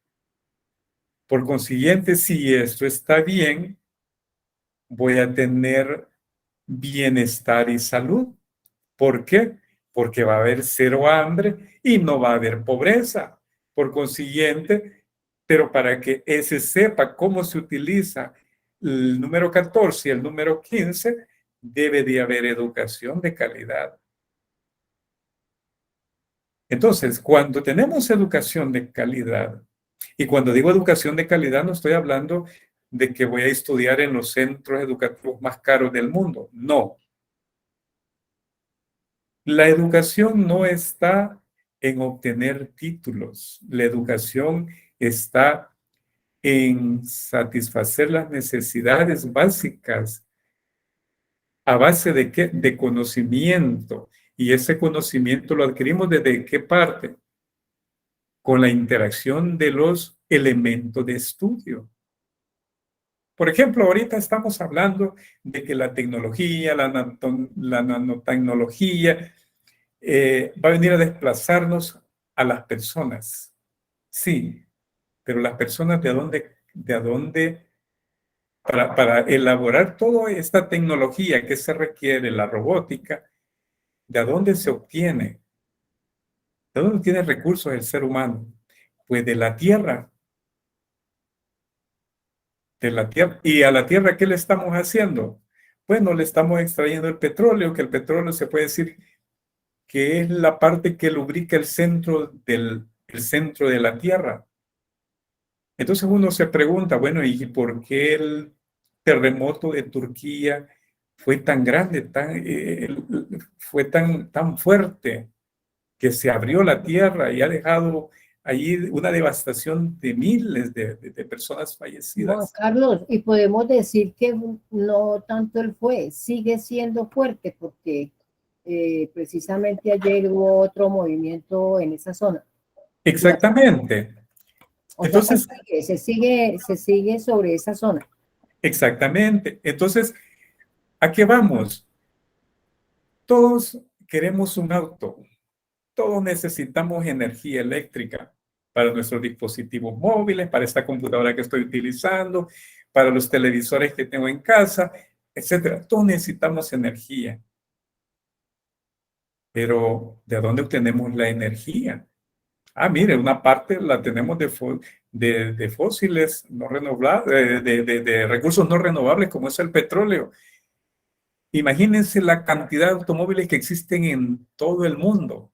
Por consiguiente, si esto está bien, voy a tener bienestar y salud. ¿Por qué? Porque va a haber cero hambre y no va a haber pobreza. Por consiguiente, pero para que ese sepa cómo se utiliza el número 14 y el número 15, debe de haber educación de calidad. Entonces, cuando tenemos educación de calidad, y cuando digo educación de calidad, no estoy hablando de que voy a estudiar en los centros educativos más caros del mundo. No. La educación no está en obtener títulos. La educación está en satisfacer las necesidades básicas a base de qué? De conocimiento. Y ese conocimiento lo adquirimos desde qué parte? Con la interacción de los elementos de estudio. Por ejemplo, ahorita estamos hablando de que la tecnología, la nanotecnología, va a venir a desplazarnos a las personas. Sí, pero las personas de dónde, para elaborar toda esta tecnología que se requiere, la robótica, ¿de dónde se obtiene? ¿De dónde tiene recursos el ser humano? Pues de la tierra. De la tierra. ¿Y a la tierra qué le estamos haciendo? Bueno, le estamos extrayendo el petróleo, que el petróleo se puede decir que es la parte que lubrica el centro el centro de la tierra. Entonces uno se pregunta, bueno, ¿y por qué el terremoto de Turquía fue tan grande, fue tan fuerte, que se abrió la tierra y ha dejado allí una devastación de miles de personas Juan fallecidas? Carlos, y podemos decir que no tanto él fue, sigue siendo fuerte porque precisamente ayer hubo otro movimiento en esa zona. Exactamente. O sea, Entonces, se sigue sobre esa zona. exactamente. Entonces, ¿a qué vamos? Todos queremos un auto. Todos necesitamos energía eléctrica para nuestros dispositivos móviles, para esta computadora que estoy utilizando, para los televisores que tengo en casa, etcétera. Todos necesitamos energía. Pero, ¿de dónde obtenemos la energía? Ah, mire, una parte la tenemos de fósiles no renovables, de recursos no renovables, como es el petróleo. Imagínense la cantidad de automóviles que existen en todo el mundo.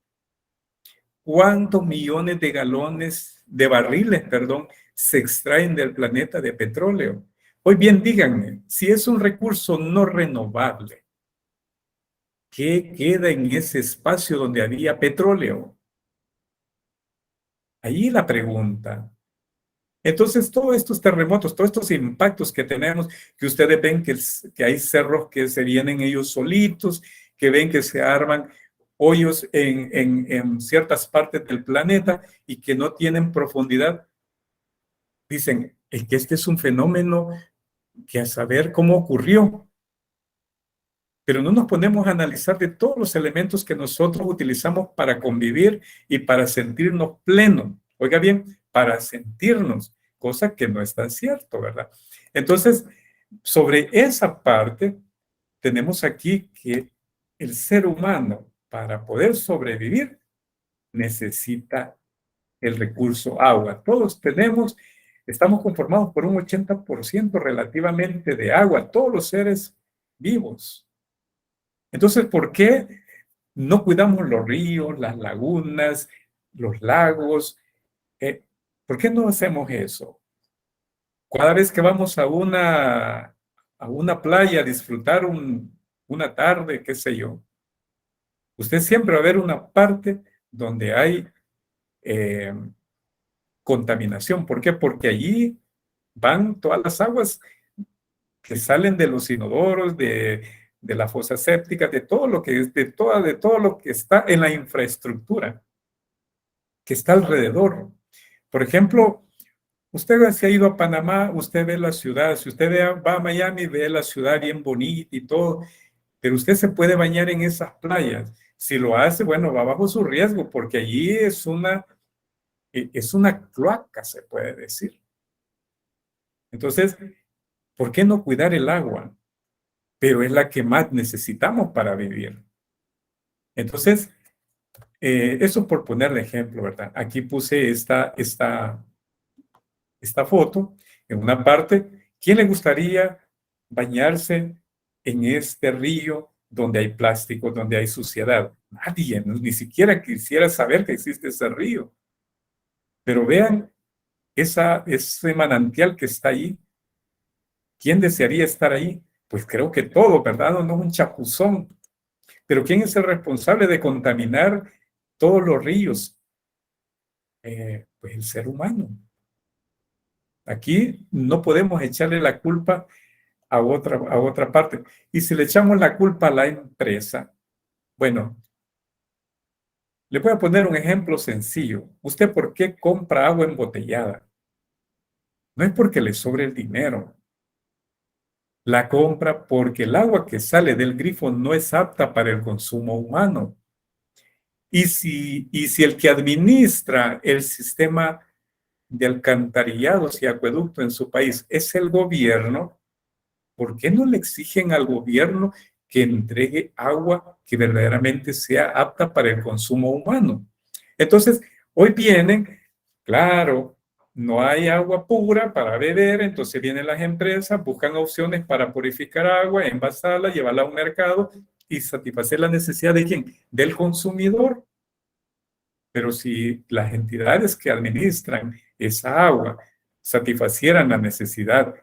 ¿Cuántos millones de galones, de barriles, perdón, se extraen del planeta de petróleo? Hoy bien, díganme, si es un recurso no renovable, ¿qué queda en ese espacio donde había petróleo? Ahí la pregunta. Entonces, todos estos terremotos, todos estos impactos que tenemos, que ustedes ven que hay cerros que se vienen ellos solitos, que ven que se arman hoyos en ciertas partes del planeta y que no tienen profundidad, dicen, es que este es un fenómeno que a saber cómo ocurrió. Pero no nos ponemos a analizar de todos los elementos que nosotros utilizamos para convivir y para sentirnos plenos. Oiga bien, para sentirnos, cosa que no es tan cierto, ¿verdad? Entonces, sobre esa parte, tenemos aquí que el ser humano, para poder sobrevivir, necesita el recurso agua. Todos estamos conformados por un 80% relativamente de agua, todos los seres vivos. Entonces, ¿por qué no cuidamos los ríos, las lagunas, los lagos? ¿Por qué no hacemos eso? Cada vez que vamos a una playa a disfrutar una tarde, qué sé yo, usted siempre va a ver una parte donde hay eh, contaminación. ¿Por qué? Porque allí van todas las aguas que salen de los inodoros, de la fosa séptica, de todo lo que es, de todo lo que está en la infraestructura que está alrededor. Por ejemplo, usted se ha ido a Panamá, usted ve la ciudad, si usted va a Miami, ve la ciudad bien bonita y todo, pero usted se puede bañar en esas playas. Si lo hace, bueno, va bajo su riesgo, porque allí es una cloaca, se puede decir. Entonces, ¿por qué no cuidar el agua? Pero es la que más necesitamos para vivir. Entonces, eso por ponerle ejemplo, ¿verdad? Aquí puse esta foto en una parte. ¿Quién le gustaría bañarse en este río donde hay plástico, donde hay suciedad? Nadie, ni siquiera quisiera saber que existe ese río. Pero vean ese manantial que está ahí. ¿Quién desearía estar ahí? Pues creo que todo, ¿verdad? No es un chapuzón. Pero ¿quién es el responsable de contaminar todos los ríos? Pues el ser humano. Aquí no podemos echarle la culpa a otra parte. Y si le echamos la culpa a la empresa, bueno, le voy a poner un ejemplo sencillo. ¿Usted por qué compra agua embotellada? No es porque le sobre el dinero. La compra porque el agua que sale del grifo no es apta para el consumo humano. Y si el que administra el sistema de alcantarillados y acueducto en su país es el gobierno, ¿por qué no le exigen al gobierno que entregue agua que verdaderamente sea apta para el consumo humano? Entonces, hoy vienen, claro, no hay agua pura para beber, entonces vienen las empresas, buscan opciones para purificar agua, envasarla, llevarla a un mercado y satisfacer la necesidad de ¿quién? Del consumidor. Pero si las entidades que administran esa agua satisfacieran la necesidad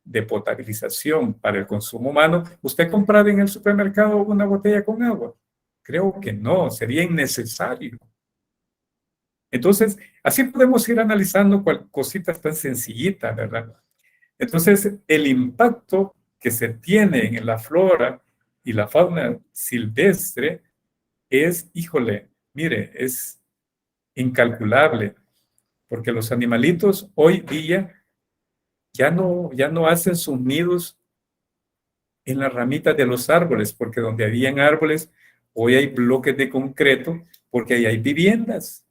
de potabilización para el consumo humano, ¿usted comprar en el supermercado una botella con agua? Creo que no, sería innecesario. Entonces, así podemos ir analizando cositas tan sencillitas, ¿verdad? Entonces, el impacto que se tiene en la flora y la fauna silvestre es, híjole, mire, es incalculable, porque los animalitos hoy día ya no hacen sus nidos en las ramitas de los árboles, porque donde habían árboles, hoy hay bloques de concreto, porque ahí hay viviendas.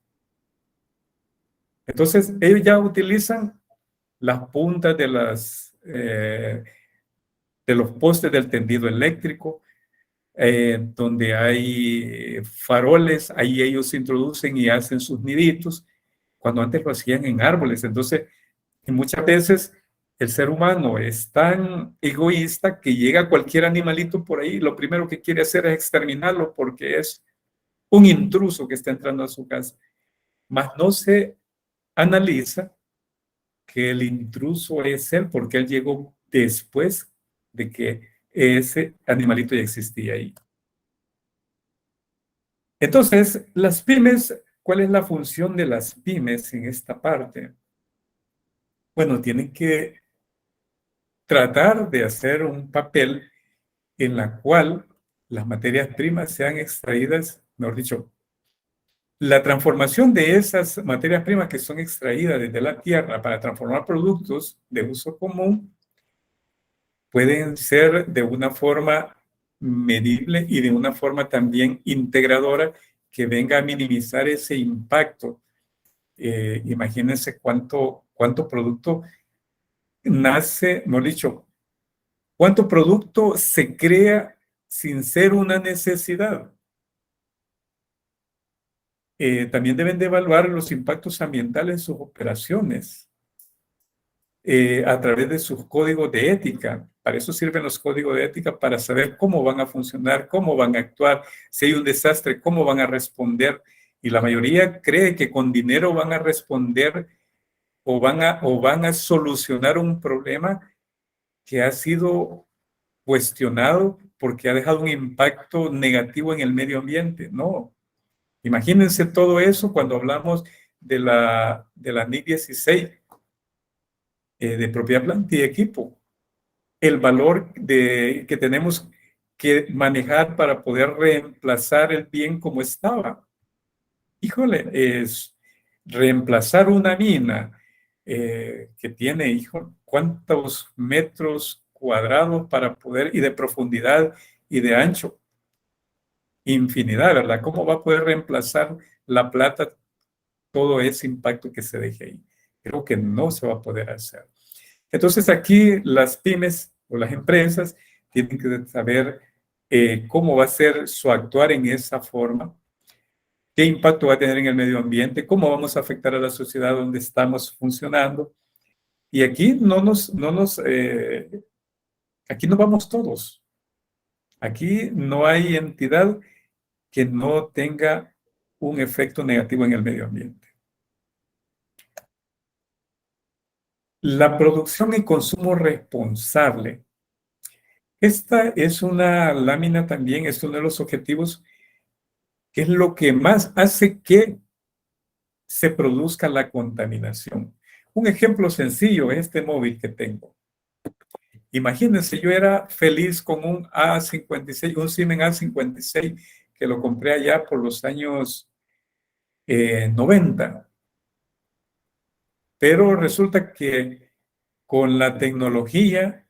Entonces, ellos ya utilizan las puntas de los postes del tendido eléctrico, donde hay faroles, ahí ellos se introducen y hacen sus niditos, cuando antes lo hacían en árboles. Entonces, muchas veces el ser humano es tan egoísta que llega cualquier animalito por ahí, lo primero que quiere hacer es exterminarlo porque es un intruso que está entrando a su casa. Mas no se analiza que el intruso es él porque él llegó después de que ese animalito ya existía ahí. Entonces, las pymes, ¿cuál es la función de las pymes en esta parte? Bueno, tienen que tratar de hacer un papel en la cual las materias primas sean extraídas, mejor dicho, la transformación de esas materias primas que son extraídas desde la tierra para transformar productos de uso común pueden ser de una forma medible y de una forma también integradora que venga a minimizar ese impacto Imagínense cuánto producto nace, mejor dicho, cuánto producto se crea sin ser una necesidad. También deben de evaluar los impactos ambientales en sus operaciones a través de sus códigos de ética. Para eso sirven los códigos de ética, para saber cómo van a funcionar, cómo van a actuar, si hay un desastre, cómo van a responder. Y la mayoría cree que con dinero van a responder o van a solucionar un problema que ha sido cuestionado porque ha dejado un impacto negativo en el medio ambiente. No. Imagínense todo eso cuando hablamos de la NIC 16, de propiedad, planta y equipo. El valor que tenemos que manejar para poder reemplazar el bien como estaba. Híjole, es reemplazar una mina que tiene, cuántos metros cuadrados para poder, y de profundidad y de ancho, infinidad, ¿verdad? ¿Cómo va a poder reemplazar la plata todo ese impacto que se deje ahí? Creo que no se va a poder hacer. Entonces aquí las pymes o las empresas tienen que saber cómo va a ser su actuar en esa forma, qué impacto va a tener en el medio ambiente, cómo vamos a afectar a la sociedad donde estamos funcionando. Y aquí aquí no vamos todos. Aquí no hay entidad que no tenga un efecto negativo en el medio ambiente. La producción y consumo responsable. Esta es una lámina también, es uno de los objetivos, que es lo que más hace que se produzca la contaminación. Un ejemplo sencillo es este móvil que tengo. Imagínense, yo era feliz con un A56, un Siemens A56, que lo compré allá por los años 90. Pero resulta que con la tecnología,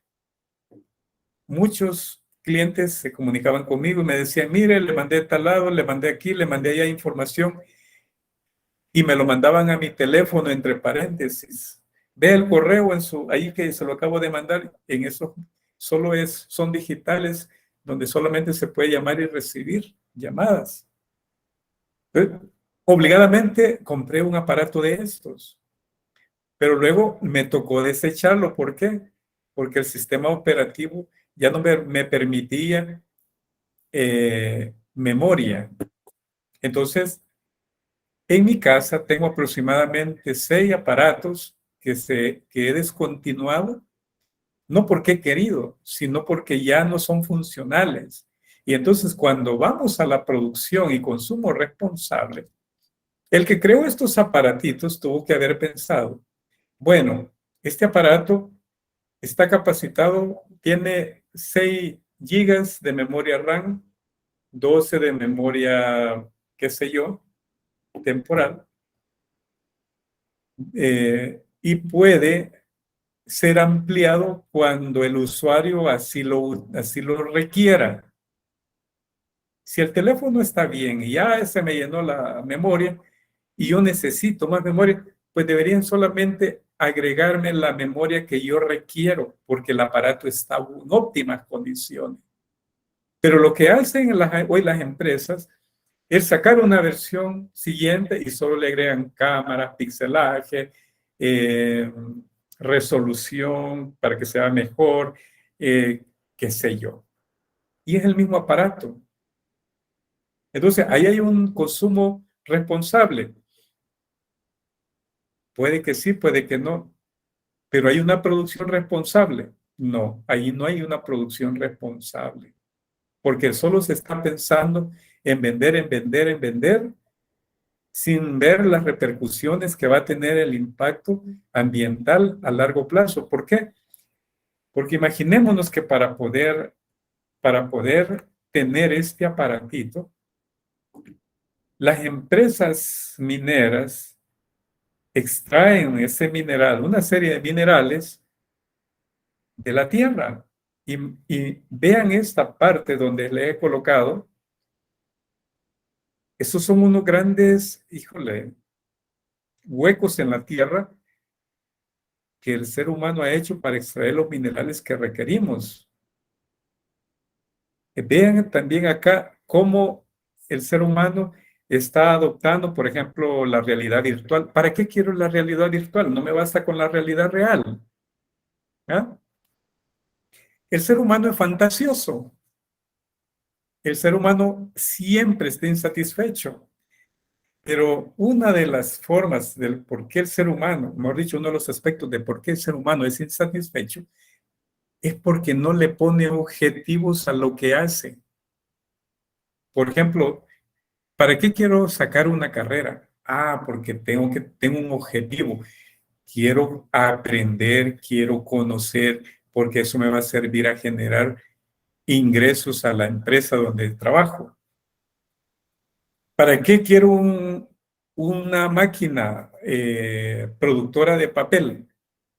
muchos clientes se comunicaban conmigo y me decían, mire, le mandé tal lado, le mandé aquí, le mandé allá información, y me lo mandaban a mi teléfono entre paréntesis. Ve el correo ahí que se lo acabo de mandar, en eso son digitales, donde solamente se puede llamar y recibir llamadas. Entonces, obligadamente compré un aparato de estos, pero luego me tocó desecharlo. ¿Por qué? Porque el sistema operativo ya no me permitía memoria. Entonces, en mi casa tengo aproximadamente 6 aparatos que he descontinuado, no porque he querido, sino porque ya no son funcionales. Y entonces, cuando vamos a la producción y consumo responsable, el que creó estos aparatitos tuvo que haber pensado, bueno, este aparato está capacitado, tiene 6 gigas de memoria RAM, 12 de memoria, qué sé yo, temporal, y puede ser ampliado cuando el usuario así lo requiera. Si el teléfono está bien y ya se me llenó la memoria y yo necesito más memoria, pues deberían solamente agregarme la memoria que yo requiero, porque el aparato está en óptimas condiciones. Pero lo que hacen hoy las empresas es sacar una versión siguiente y solo le agregan cámaras, pixelaje, eh, resolución para que sea mejor, qué sé yo. Y es el mismo aparato. Entonces, ahí hay un consumo responsable. Puede que sí, puede que no. Pero ¿hay una producción responsable? No, ahí no hay una producción responsable. Porque solo se está pensando en vender, en vender, en vender, sin ver las repercusiones que va a tener el impacto ambiental a largo plazo. ¿Por qué? Porque imaginémonos que para poder tener este aparatito, las empresas mineras extraen ese mineral, una serie de minerales de la tierra. Y vean esta parte donde le he colocado. Esos son unos grandes, híjole, huecos en la tierra que el ser humano ha hecho para extraer los minerales que requerimos. Vean también acá cómo el ser humano está adoptando, por ejemplo, la realidad virtual. ¿Para qué quiero la realidad virtual? No me basta con la realidad real. ¿Ah? El ser humano es fantasioso. El ser humano siempre está insatisfecho. Pero una de las formas del por qué el ser humano, mejor dicho, uno de los aspectos de por qué el ser humano es insatisfecho, es porque no le pone objetivos a lo que hace. Por ejemplo, ¿para qué quiero sacar una carrera? Ah, porque tengo un objetivo. Quiero aprender, quiero conocer, porque eso me va a servir a generar ingresos a la empresa donde trabajo. ¿Para qué quiero una máquina productora de papel?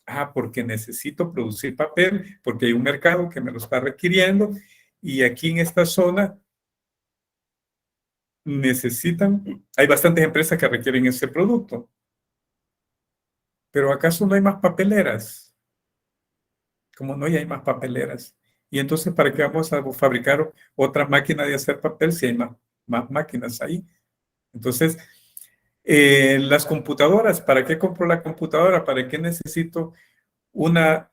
Ah, porque necesito producir papel, porque hay un mercado que me lo está requiriendo y aquí en esta zona hay bastantes empresas que requieren ese producto. Pero ¿acaso no hay más papeleras? Como no hay más papeleras. Y entonces, ¿para qué vamos a fabricar otra máquina de hacer papel si hay más máquinas ahí? Entonces, las computadoras, ¿para qué compro la computadora? ¿Para qué necesito una,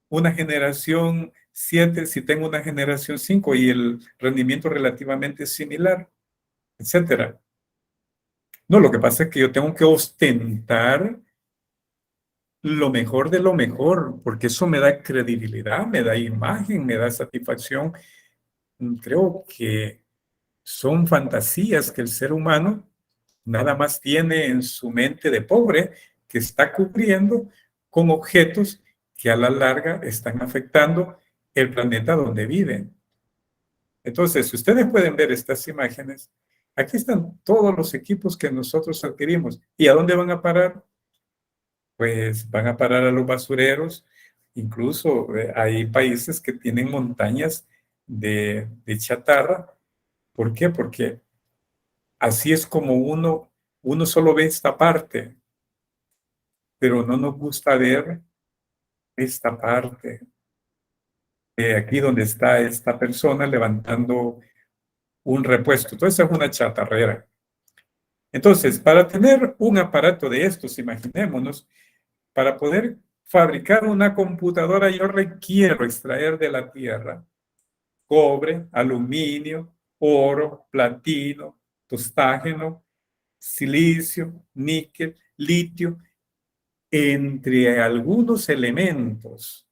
una generación 7 si tengo una generación 5 y el rendimiento relativamente similar, etcétera? No, lo que pasa es que yo tengo que ostentar lo mejor de lo mejor, porque eso me da credibilidad, me da imagen, me da satisfacción. Creo que son fantasías que el ser humano nada más tiene en su mente de pobre, que está cubriendo con objetos que a la larga están afectando el planeta donde viven. Entonces, si ustedes pueden ver estas imágenes, aquí están todos los equipos que nosotros adquirimos. ¿Y a dónde van a parar? Pues van a parar a los basureros. Incluso hay países que tienen montañas de chatarra. ¿Por qué? Porque así es como uno solo ve esta parte, pero no nos gusta ver esta parte. Aquí donde está esta persona levantando un repuesto. Entonces es una chatarrera. Entonces, para tener un aparato de estos, imaginémonos, para poder fabricar una computadora yo requiero extraer de la tierra cobre, aluminio, oro, platino, tostágeno, silicio, níquel, litio, entre algunos elementos.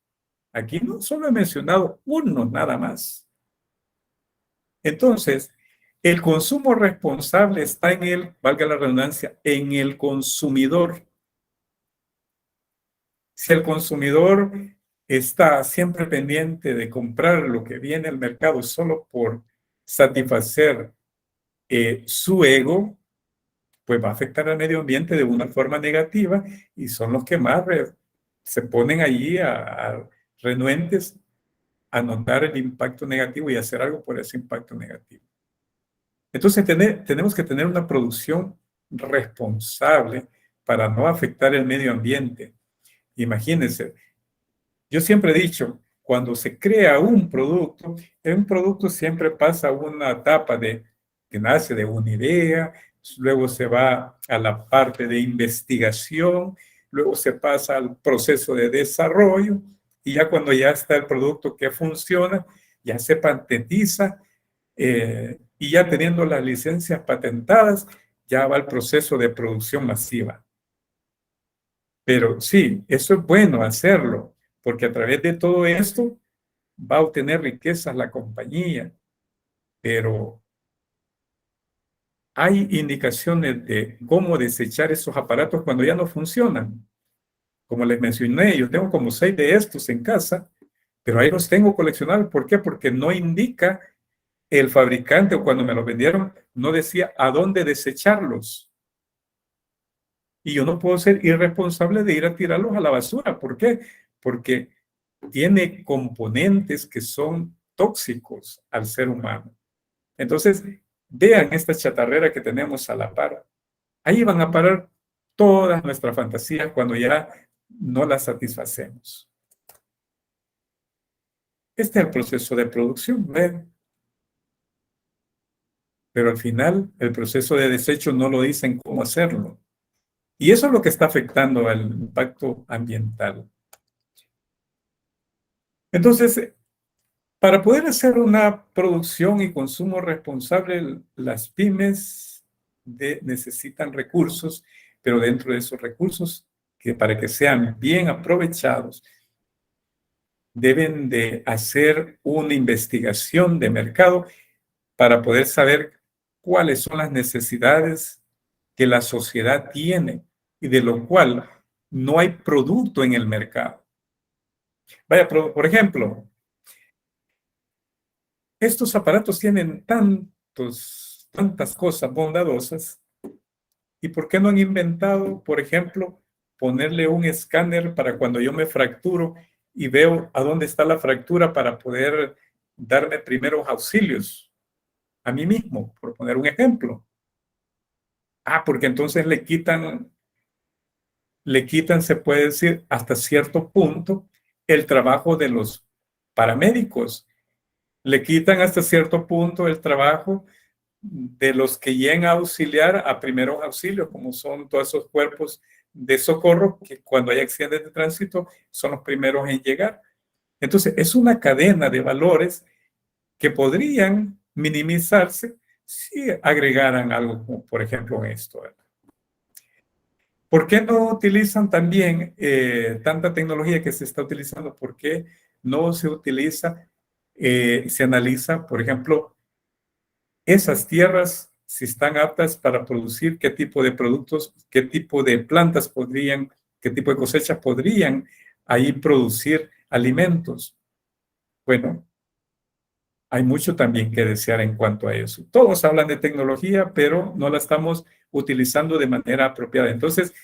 Aquí no solo he mencionado uno nada más. Entonces, el consumo responsable está valga la redundancia, en el consumidor. Si el consumidor está siempre pendiente de comprar lo que viene al mercado solo por satisfacer su ego, pues va a afectar al medio ambiente de una forma negativa y son los que más se ponen allí a renuentes a notar el impacto negativo y hacer algo por ese impacto negativo. Entonces tenemos que tener una producción responsable para no afectar el medio ambiente. Imagínense, yo siempre he dicho, cuando se crea un producto siempre pasa una etapa que nace de una idea, luego se va a la parte de investigación, luego se pasa al proceso de desarrollo y ya cuando ya está el producto que funciona, ya se patentiza y ya teniendo las licencias patentadas, ya va el proceso de producción masiva. Pero sí, eso es bueno hacerlo, porque a través de todo esto va a obtener riquezas la compañía, pero hay indicaciones de cómo desechar esos aparatos cuando ya no funcionan. Como les mencioné, yo tengo como 6 de estos en casa, pero ahí los tengo coleccionados. ¿Por qué? Porque no indica el fabricante o cuando me los vendieron, no decía a dónde desecharlos. Y yo no puedo ser irresponsable de ir a tirarlos a la basura. ¿Por qué? Porque tiene componentes que son tóxicos al ser humano. Entonces, vean esta chatarrera que tenemos a la par. Ahí van a parar todas nuestras fantasías cuando ya no las satisfacemos. Este es el proceso de producción, ¿ven? Pero al final el proceso de desecho no lo dicen cómo hacerlo. Y eso es lo que está afectando al impacto ambiental. Entonces, para poder hacer una producción y consumo responsable, las pymes necesitan recursos, pero dentro de esos recursos, que para que sean bien aprovechados, deben de hacer una investigación de mercado para poder saber cuáles son las necesidades que la sociedad tiene y de lo cual no hay producto en el mercado. Vaya, por ejemplo, estos aparatos tienen tantas cosas bondadosas, ¿y por qué no han inventado, por ejemplo, ponerle un escáner para cuando yo me fracturo y veo a dónde está la fractura para poder darme primeros auxilios a mí mismo, por poner un ejemplo? Ah, porque entonces se puede decir, hasta cierto punto, el trabajo de los paramédicos. Le quitan hasta cierto punto el trabajo de los que llegan a auxiliar a primeros auxilios, como son todos esos cuerpos de socorro que cuando hay accidentes de tránsito son los primeros en llegar. Entonces, es una cadena de valores que podrían minimizarse si agregaran algo como, por ejemplo, esto, ¿verdad? ¿Por qué no utilizan también tanta tecnología que se está utilizando? ¿Por qué no se utiliza, se analiza, por ejemplo, esas tierras, si están aptas para producir, qué tipo de productos, qué tipo de plantas podrían, qué tipo de cosechas podrían ahí producir alimentos? Bueno, hay mucho también que desear en cuanto a eso. Todos hablan de tecnología, pero no la estamos utilizando de manera apropiada. Entonces,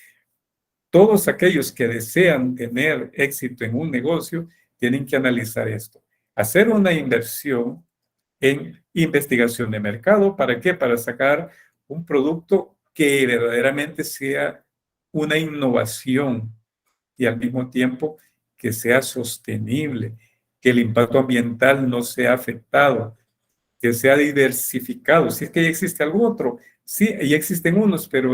todos aquellos que desean tener éxito en un negocio tienen que analizar esto. Hacer una inversión en investigación de mercado. ¿Para qué? Para sacar un producto que verdaderamente sea una innovación y al mismo tiempo que sea sostenible, que el impacto ambiental no sea afectado, que sea diversificado. Si es que ya existe algún otro, sí, ya existen unos, pero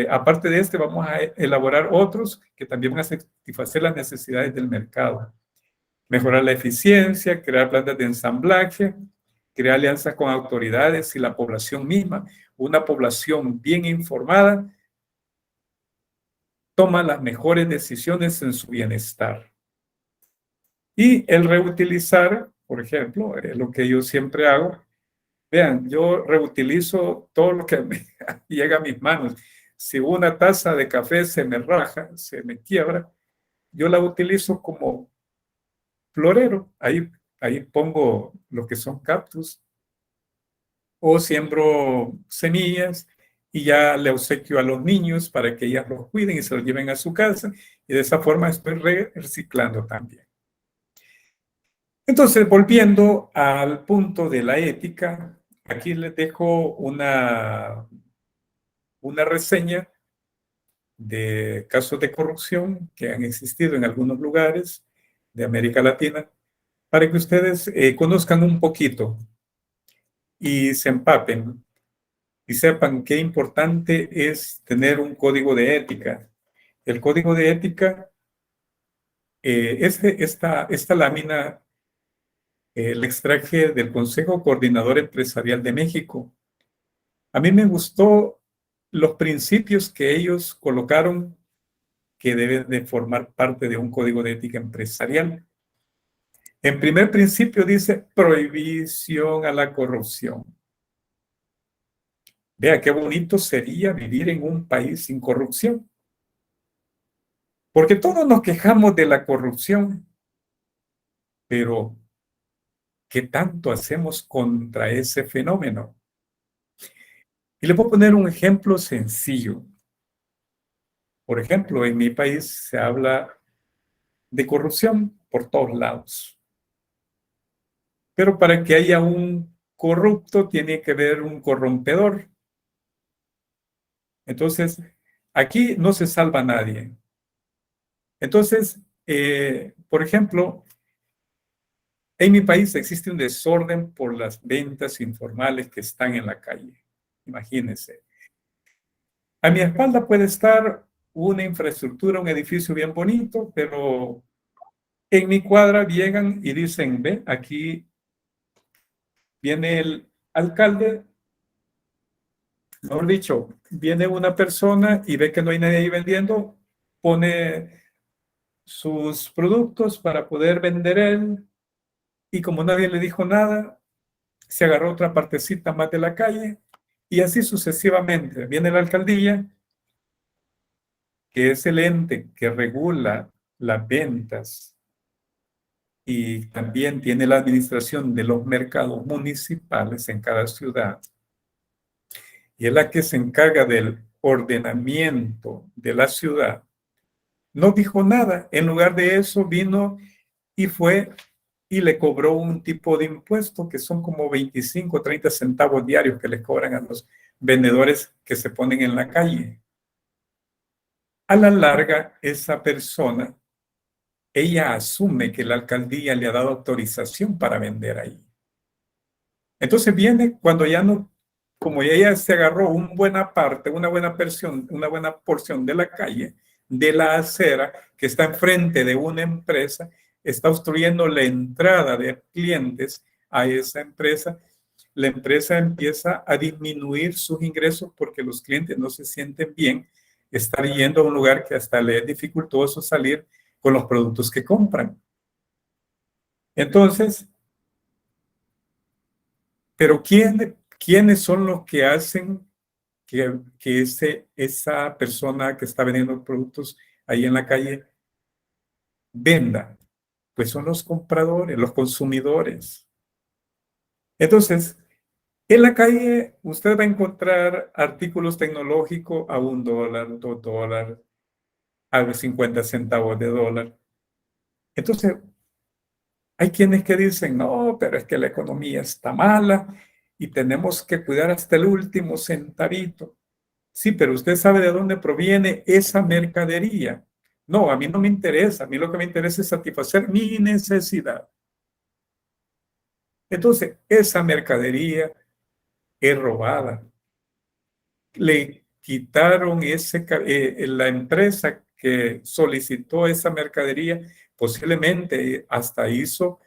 aparte de este, vamos a elaborar otros que también van a satisfacer las necesidades del mercado. Mejorar la eficiencia, crear plantas de ensamblaje, crear alianzas con autoridades y la población misma. Una población bien informada toma las mejores decisiones en su bienestar. Y el reutilizar, por ejemplo, lo que yo siempre hago. Vean, yo reutilizo todo lo que me llega a mis manos. Si una taza de café se me raja, se me quiebra, yo la utilizo como florero. Ahí pongo lo que son cactus o siembro semillas y ya le obsequio a los niños para que ellas los cuiden y se los lleven a su casa. Y de esa forma estoy reciclando también. Entonces, volviendo al punto de la ética, aquí les dejo una reseña de casos de corrupción que han existido en algunos lugares de América Latina para que ustedes conozcan un poquito y se empapen y sepan qué importante es tener un código de ética. El código de ética, esta lámina la extraje del Consejo Coordinador Empresarial de México. A mí me gustó los principios que ellos colocaron que deben de formar parte de un código de ética empresarial. En primer principio dice prohibición a la corrupción. Vea qué bonito sería vivir en un país sin corrupción. Porque todos nos quejamos de la corrupción, pero ¿qué tanto hacemos contra ese fenómeno? Y le puedo poner un ejemplo sencillo. Por ejemplo, en mi país se habla de corrupción por todos lados. Pero para que haya un corrupto tiene que haber un corrompedor. Entonces, aquí no se salva nadie. Entonces, por ejemplo, en mi país existe un desorden por las ventas informales que están en la calle. Imagínense. A mi espalda puede estar una infraestructura, un edificio bien bonito, pero en mi cuadra llegan y dicen, ve, aquí viene el alcalde, mejor dicho, viene una persona y ve que no hay nadie ahí vendiendo, pone sus productos para poder vender él, y como nadie le dijo nada, se agarró otra partecita más de la calle, y así sucesivamente. Viene la alcaldía, que es el ente que regula las ventas y también tiene la administración de los mercados municipales en cada ciudad, y es la que se encarga del ordenamiento de la ciudad. No dijo nada. En lugar de eso, vino y fue y le cobró un tipo de impuesto que son como 25 o 30 centavos diarios que le cobran a los vendedores que se ponen en la calle. A la larga, esa persona, ella asume que la alcaldía le ha dado autorización para vender ahí. Entonces viene cuando ya no, como ella se agarró una buena parte, una buena porción de la calle, de la acera que está enfrente de una empresa, está obstruyendo la entrada de clientes a esa empresa. La empresa empieza a disminuir sus ingresos porque los clientes no se sienten bien estar yendo a un lugar que hasta le es dificultoso salir con los productos que compran. Entonces, pero ¿quiénes son los que hacen que esa persona que está vendiendo productos ahí en la calle venda? Pues son los compradores, los consumidores. Entonces, en la calle usted va a encontrar artículos tecnológicos a $1, $2, a 50 centavos de dólar. Entonces, hay quienes que dicen, no, pero es que la economía está mala y tenemos que cuidar hasta el último centavito. Sí, pero usted sabe de dónde proviene esa mercadería. No, a mí no me interesa. A mí lo que me interesa es satisfacer mi necesidad. Entonces, esa mercadería es robada. Le quitaron la empresa que solicitó esa mercadería, posiblemente hasta hizo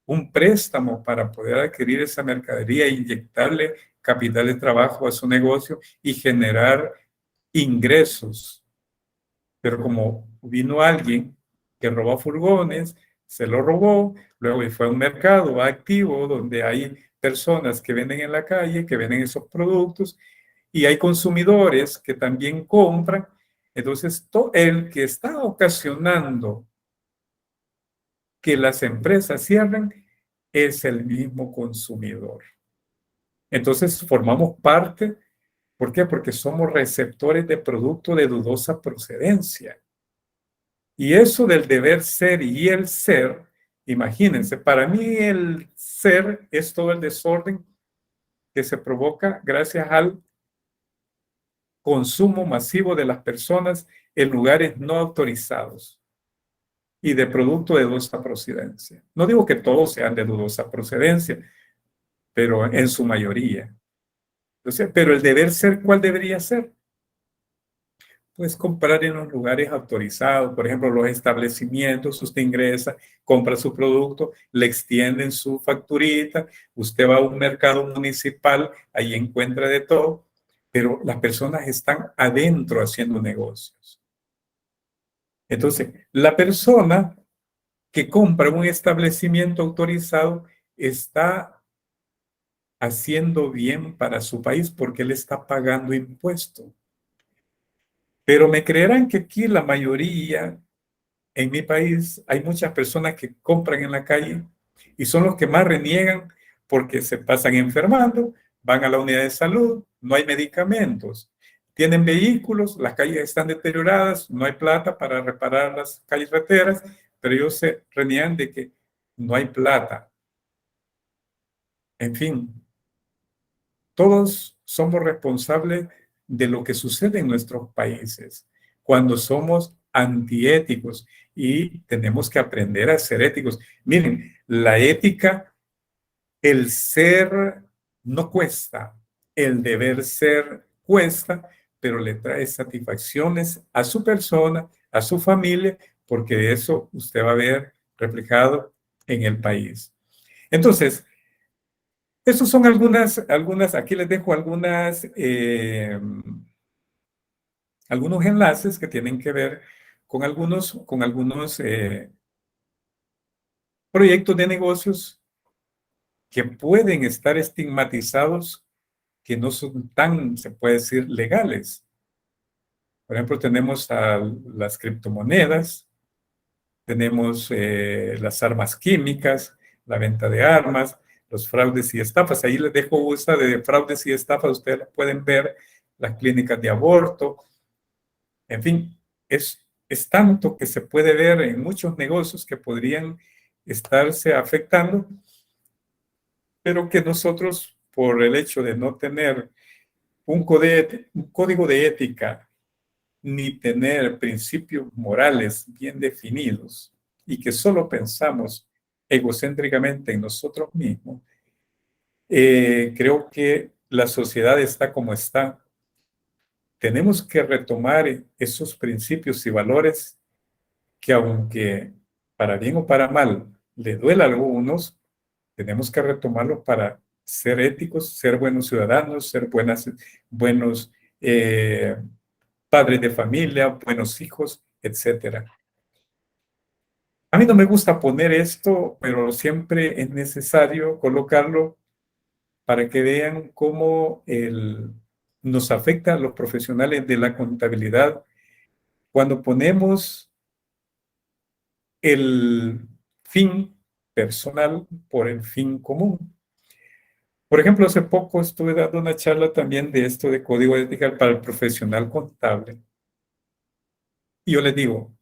un préstamo para poder adquirir esa mercadería e inyectarle capital de trabajo a su negocio y generar ingresos. Pero como vino alguien que robó furgones, se lo robó, luego fue a un mercado activo donde hay personas que venden en la calle, que venden esos productos, y hay consumidores que también compran. Entonces, el que está ocasionando que las empresas cierren es el mismo consumidor. Entonces, formamos parte. ¿Por qué? Porque somos receptores de producto de dudosa procedencia. Y eso del deber ser y el ser, imagínense, para mí el ser es todo el desorden que se provoca gracias al consumo masivo de las personas en lugares no autorizados y de producto de dudosa procedencia. No digo que todos sean de dudosa procedencia, pero en su mayoría. Entonces, pero el deber ser, ¿cuál debería ser? Pues comprar en los lugares autorizados, por ejemplo, los establecimientos. Usted ingresa, compra su producto, le extienden su facturita, usted va a un mercado municipal, ahí encuentra de todo, pero las personas están adentro haciendo negocios. Entonces, la persona que compra en un establecimiento autorizado está haciendo bien para su país porque él está pagando impuestos. Pero me creerán que aquí la mayoría, en mi país, hay muchas personas que compran en la calle y son los que más reniegan porque se pasan enfermando, van a la unidad de salud, no hay medicamentos, tienen vehículos, las calles están deterioradas, no hay plata para reparar las carreteras, pero ellos se reniegan de que no hay plata. En fin, todos somos responsables de lo que sucede en nuestros países cuando somos antiéticos y tenemos que aprender a ser éticos. Miren, la ética, el ser no cuesta, el deber ser cuesta, pero le trae satisfacciones a su persona, a su familia, porque eso usted va a ver reflejado en el país. Entonces, esas son aquí les dejo algunos enlaces que tienen que ver con algunos proyectos de negocios que pueden estar estigmatizados, que no son tan, se puede decir, legales. Por ejemplo, tenemos las criptomonedas, tenemos las armas químicas, la venta de armas, los fraudes y estafas. Ahí les dejo esta de fraudes y estafas, ustedes pueden ver las clínicas de aborto. En fin, es tanto que se puede ver en muchos negocios que podrían estarse afectando, pero que nosotros, por el hecho de no tener un código de ética, ni tener principios morales bien definidos y que solo pensamos egocéntricamente en nosotros mismos, creo que la sociedad está como está. Tenemos que retomar esos principios y valores que, aunque para bien o para mal le duela a algunos, tenemos que retomarlos para ser éticos, ser buenos ciudadanos, ser buenos padres de familia, buenos hijos, etcétera. A mí no me gusta poner esto, pero siempre es necesario colocarlo para que vean cómo nos afecta a los profesionales de la contabilidad cuando ponemos el fin personal por el fin común. Por ejemplo, hace poco estuve dando una charla también de esto de código ético para el profesional contable. Y yo les digo,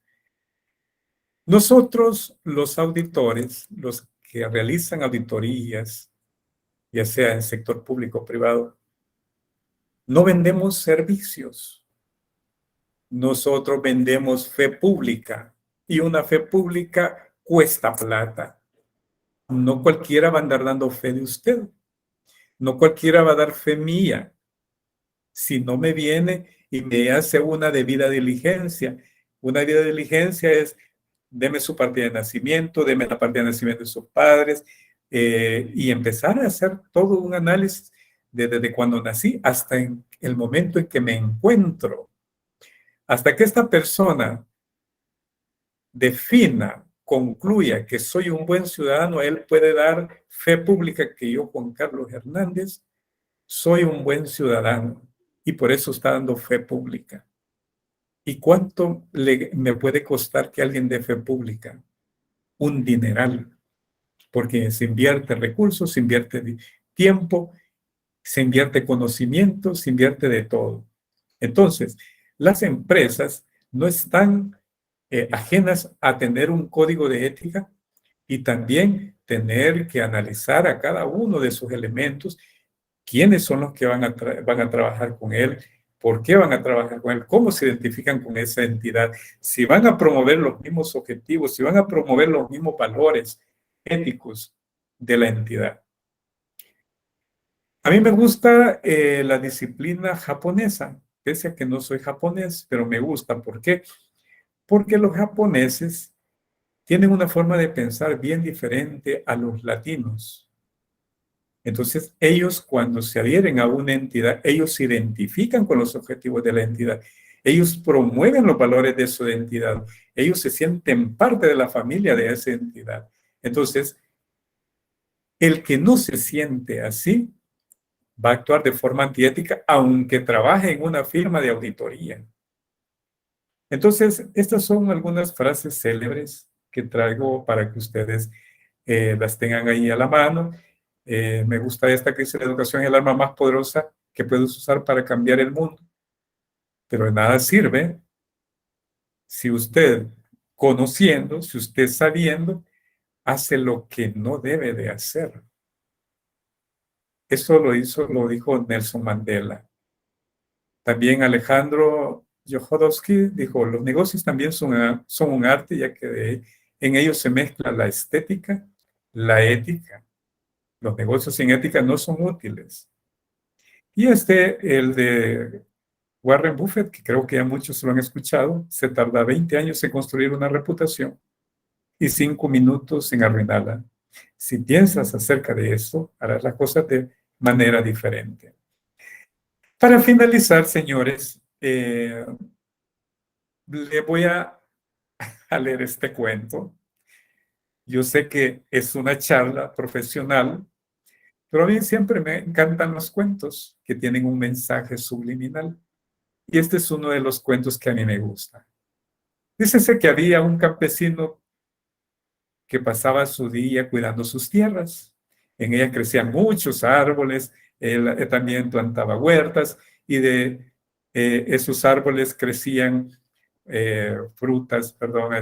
nosotros los auditores, los que realizan auditorías, ya sea en sector público o privado, no vendemos servicios. Nosotros vendemos fe pública y una fe pública cuesta plata. No cualquiera va a andar dando fe de usted. No cualquiera va a dar fe mía. Si no me viene y me hace una debida diligencia. Una debida diligencia es, deme su partida de nacimiento, deme la partida de nacimiento de sus padres, y empezar a hacer todo un análisis desde cuando nací hasta en el momento en que me encuentro. Hasta que esta persona defina, concluya que soy un buen ciudadano, él puede dar fe pública que yo, Juan Carlos Hernández, soy un buen ciudadano y por eso está dando fe pública. ¿Y cuánto me puede costar que alguien dé fe pública? Un dineral, porque se invierte recursos, se invierte tiempo, se invierte conocimiento, se invierte de todo. Entonces, las empresas no están ajenas a tener un código de ética y también tener que analizar a cada uno de sus elementos, quiénes son los que van a trabajar con él, por qué van a trabajar con él, cómo se identifican con esa entidad, si van a promover los mismos objetivos, si van a promover los mismos valores éticos de la entidad. A mí me gusta la disciplina japonesa, pese a que no soy japonés, pero me gusta. ¿Por qué? Porque los japoneses tienen una forma de pensar bien diferente a los latinos. Entonces, ellos cuando se adhieren a una entidad, ellos se identifican con los objetivos de la entidad. Ellos promueven los valores de su entidad. Ellos se sienten parte de la familia de esa entidad. Entonces, el que no se siente así, va a actuar de forma antiética, aunque trabaje en una firma de auditoría. Entonces, estas son algunas frases célebres que traigo para que ustedes las tengan ahí a la mano. Me gusta esta que dice: la educación es el arma más poderosa que puedes usar para cambiar el mundo. Pero de nada sirve si usted, conociendo, si usted sabiendo, hace lo que no debe de hacer. Eso lo dijo Nelson Mandela. También Alejandro Jodorowsky dijo, los negocios también son un arte, ya que en ellos se mezcla la estética, la ética. Los negocios sin ética no son útiles. Y el de Warren Buffett, que creo que ya muchos lo han escuchado, se tarda 20 años en construir una reputación y 5 minutos en arruinarla. Si piensas acerca de esto, harás las cosas de manera diferente. Para finalizar, señores, le voy a leer este cuento. Yo sé que es una charla profesional, pero a mí siempre me encantan los cuentos que tienen un mensaje subliminal. Y este es uno de los cuentos que a mí me gusta. Dícese que había un campesino que pasaba su día cuidando sus tierras. En ella crecían muchos árboles, él también plantaba huertas y de esos árboles crecían frutas, perdón,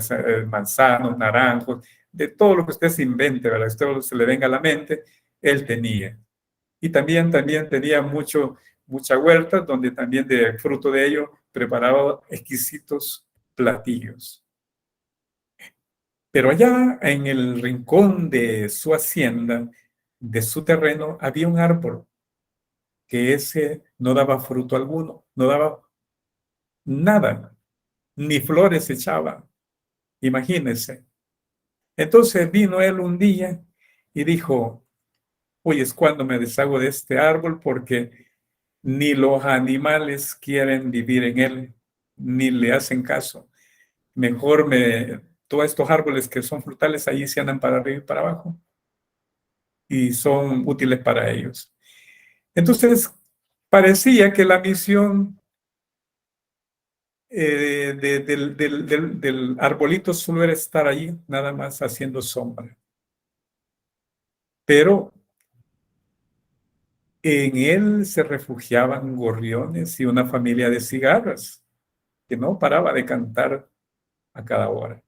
manzanos, naranjos, de todo lo que usted se invente, ¿verdad? Usted se le venga a la mente, él tenía. Y también tenía mucha huerta, donde también de fruto de ello preparaba exquisitos platillos. Pero allá en el rincón de su hacienda, de su terreno, había un árbol que ese no daba fruto alguno, no daba nada, ni flores echaba, imagínense. Entonces vino él un día y dijo, hoy es cuando me deshago de este árbol porque ni los animales quieren vivir en él, ni le hacen caso. Mejor todos estos árboles que son frutales, ahí se andan para arriba y para abajo y son útiles para ellos. Entonces, parecía que la misión del arbolito solo era estar allí, nada más haciendo sombra. Pero en él se refugiaban gorriones y una familia de cigarras que no paraba de cantar a cada hora.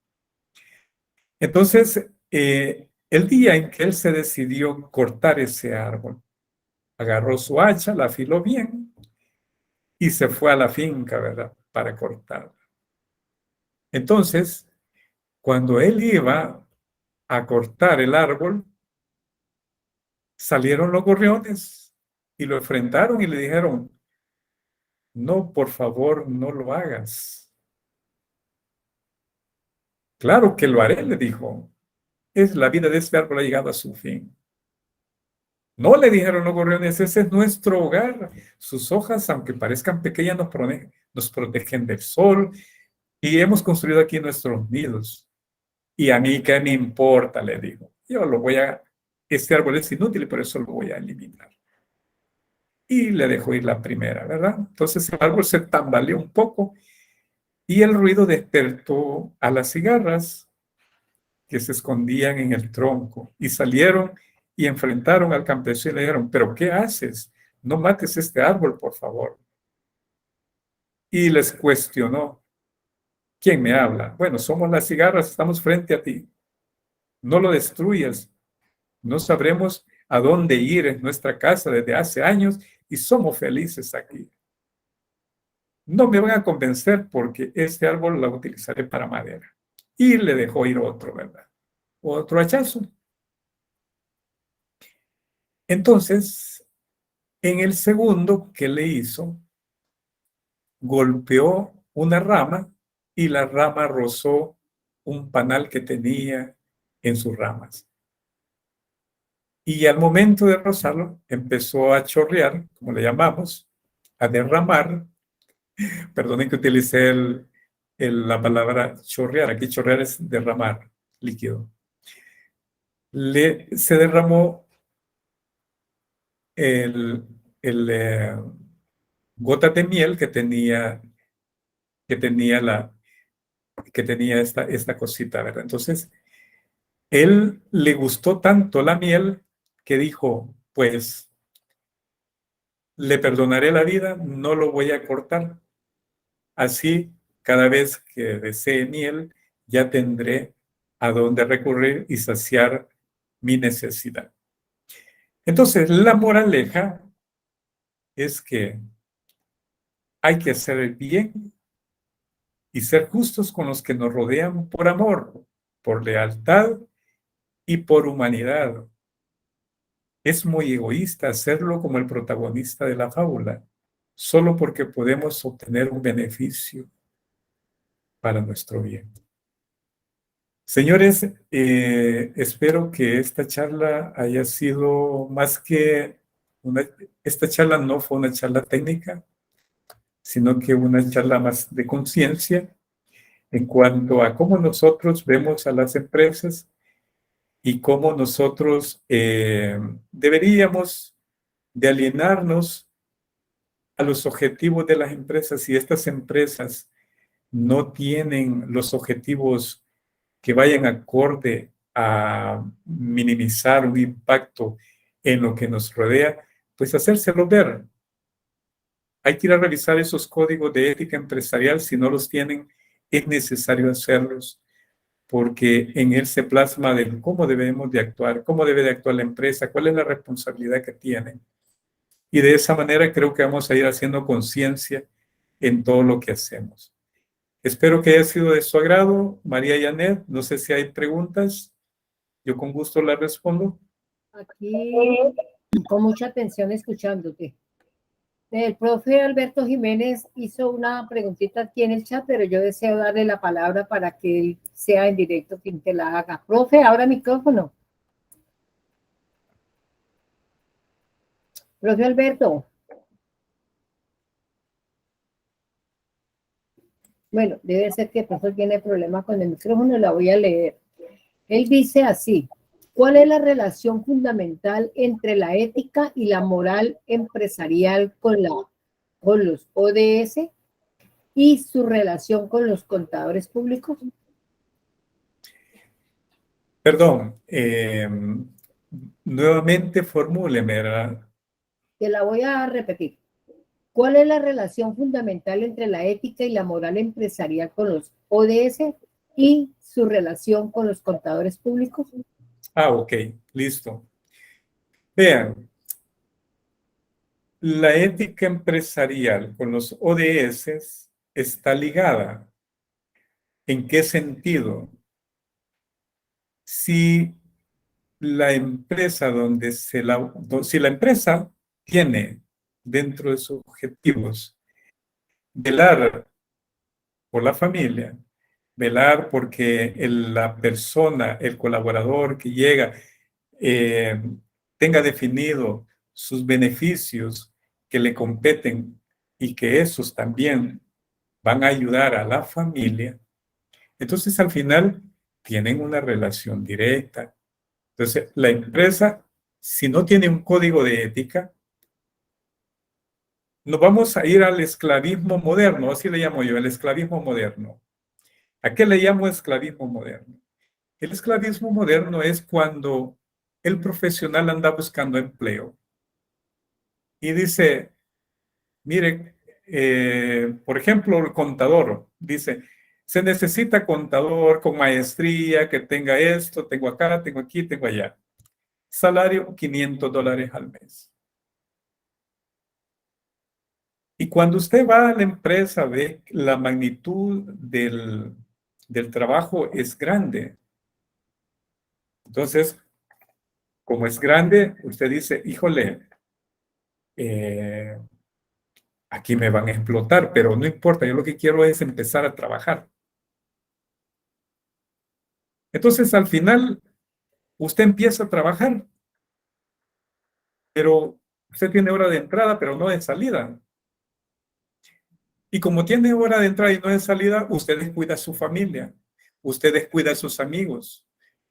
Entonces, el día en que él se decidió cortar ese árbol, agarró su hacha, la afiló bien y se fue a la finca, ¿verdad? Para cortarla. Entonces, cuando él iba a cortar el árbol, salieron los gorriones y lo enfrentaron y le dijeron, no, por favor, no lo hagas. Claro que lo haré, le dijo. Es la vida de este árbol ha llegado a su fin. No, le dijeron los gorriones, ese es nuestro hogar. Sus hojas, aunque parezcan pequeñas, nos protegen del sol y hemos construido aquí nuestros nidos. Y a mí, ¿qué me importa? Le dijo. Este árbol es inútil y por eso lo voy a eliminar. Y le dejó ir la primera, ¿verdad? Entonces el árbol se tambaleó un poco y el ruido despertó a las cigarras que se escondían en el tronco y salieron y enfrentaron al campesino y le dijeron, ¿pero qué haces? No mates este árbol, por favor. Y les cuestionó, ¿quién me habla? Bueno, somos las cigarras, estamos frente a ti. No lo destruyas. No sabremos a dónde ir en nuestra casa desde hace años y somos felices aquí. No me van a convencer porque este árbol lo utilizaré para madera. Y le dejó ir otro, ¿verdad? Otro hachazo. Entonces, en el segundo que le hizo, golpeó una rama y la rama rozó un panal que tenía en sus ramas. Y al momento de rozarlo, empezó a chorrear, como le llamamos, a derramar. Perdonen que utilicé la palabra chorrear. Aquí chorrear es derramar líquido. Se derramó el, el gotas de miel que tenía esta cosita, ¿verdad? Entonces, él le gustó tanto la miel que dijo, pues, le perdonaré la vida, no lo voy a cortar. Así, cada vez que desee miel, ya tendré a dónde recurrir y saciar mi necesidad. Entonces, la moraleja es que Hay que hacer el bien y ser justos con los que nos rodean por amor, por lealtad y por humanidad. Es muy egoísta hacerlo como el protagonista de la fábula, solo porque podemos obtener un beneficio para nuestro bien. Señores, espero que esta charla haya sido más que esta charla no fue una charla técnica, sino que una charla más de conciencia en cuanto a cómo nosotros vemos a las empresas y cómo nosotros deberíamos de alinearnos a los objetivos de las empresas. Si estas empresas no tienen los objetivos que vayan acorde a minimizar un impacto en lo que nos rodea, pues hacérselo ver. Hay que ir a revisar esos códigos de ética empresarial. Si no los tienen, es necesario hacerlos, porque en él se plasma de cómo debemos de actuar, cómo debe de actuar la empresa, cuál es la responsabilidad que tienen. Y de esa manera creo que vamos a ir haciendo conciencia en todo lo que hacemos. Espero que haya sido de su agrado, María Janet. No sé si hay preguntas. Yo con gusto las respondo. Aquí, con mucha atención, escuchándote. El profe Alberto Jiménez hizo una preguntita aquí en el chat, pero yo deseo darle la palabra para que él sea en directo quien te la haga. Profe, abra micrófono. Profe Alberto. Bueno, debe ser que el profe tiene problemas con el micrófono, la voy a leer. Él dice así: ¿cuál es la relación fundamental entre la ética y la moral empresarial con los ODS y su relación con los contadores públicos? Perdón, nuevamente formúleme, ¿verdad? Te la voy a repetir. ¿Cuál es la relación fundamental entre la ética y la moral empresarial con los ODS y su relación con los contadores públicos? Ah, ok, listo. Vean, la ética empresarial con los ODS está ligada. ¿En qué sentido? Si la empresa si la empresa tiene dentro de sus objetivos velar por la familia, velar porque la persona, el colaborador que llega, eh, tenga definido sus beneficios que le competen y que esos también van a ayudar a la familia, entonces al final tienen una relación directa. Entonces, la empresa, si no tiene un código de ética, nos vamos a ir al esclavismo moderno, así le llamo yo, el esclavismo moderno. ¿A qué le llamo esclavismo moderno? El esclavismo moderno es cuando el profesional anda buscando empleo y dice, mire, por ejemplo, el contador dice, se necesita contador con maestría, que tenga esto, tengo acá, tengo aquí, tengo allá. Salario, $500 al mes. Y cuando usted va a la empresa, ve la magnitud del trabajo es grande. Entonces, como es grande, usted dice, híjole, aquí me van a explotar, pero no importa, yo lo que quiero es empezar a trabajar. Entonces, al final, usted empieza a trabajar, pero usted tiene hora de entrada, pero no de salida. Y como tiene hora de entrada y no de salida, usted descuida a su familia, usted descuida a sus amigos,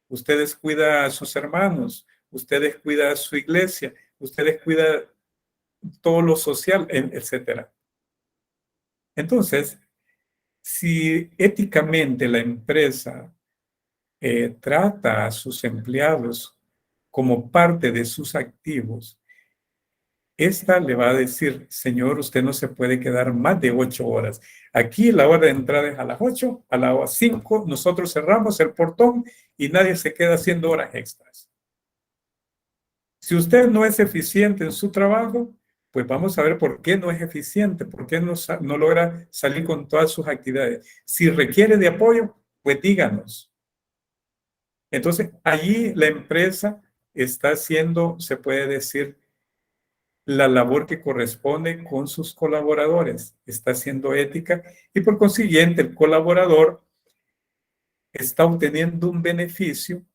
usted descuida a sus hermanos, usted descuida a su iglesia, usted descuida todo lo social, etcétera. Entonces, si éticamente la empresa trata a sus empleados como parte de sus activos, esta le va a decir, señor, usted no se puede quedar más de 8 horas. Aquí la hora de entrada es a las 8, a las 5 nosotros cerramos el portón y nadie se queda haciendo horas extras. Si usted no es eficiente en su trabajo, pues vamos a ver por qué no es eficiente, por qué no logra salir con todas sus actividades. Si requiere de apoyo, pues díganos. Entonces, allí la empresa está haciendo, se puede decir, la labor que corresponde con sus colaboradores, está siendo ética y por consiguiente el colaborador está obteniendo un beneficio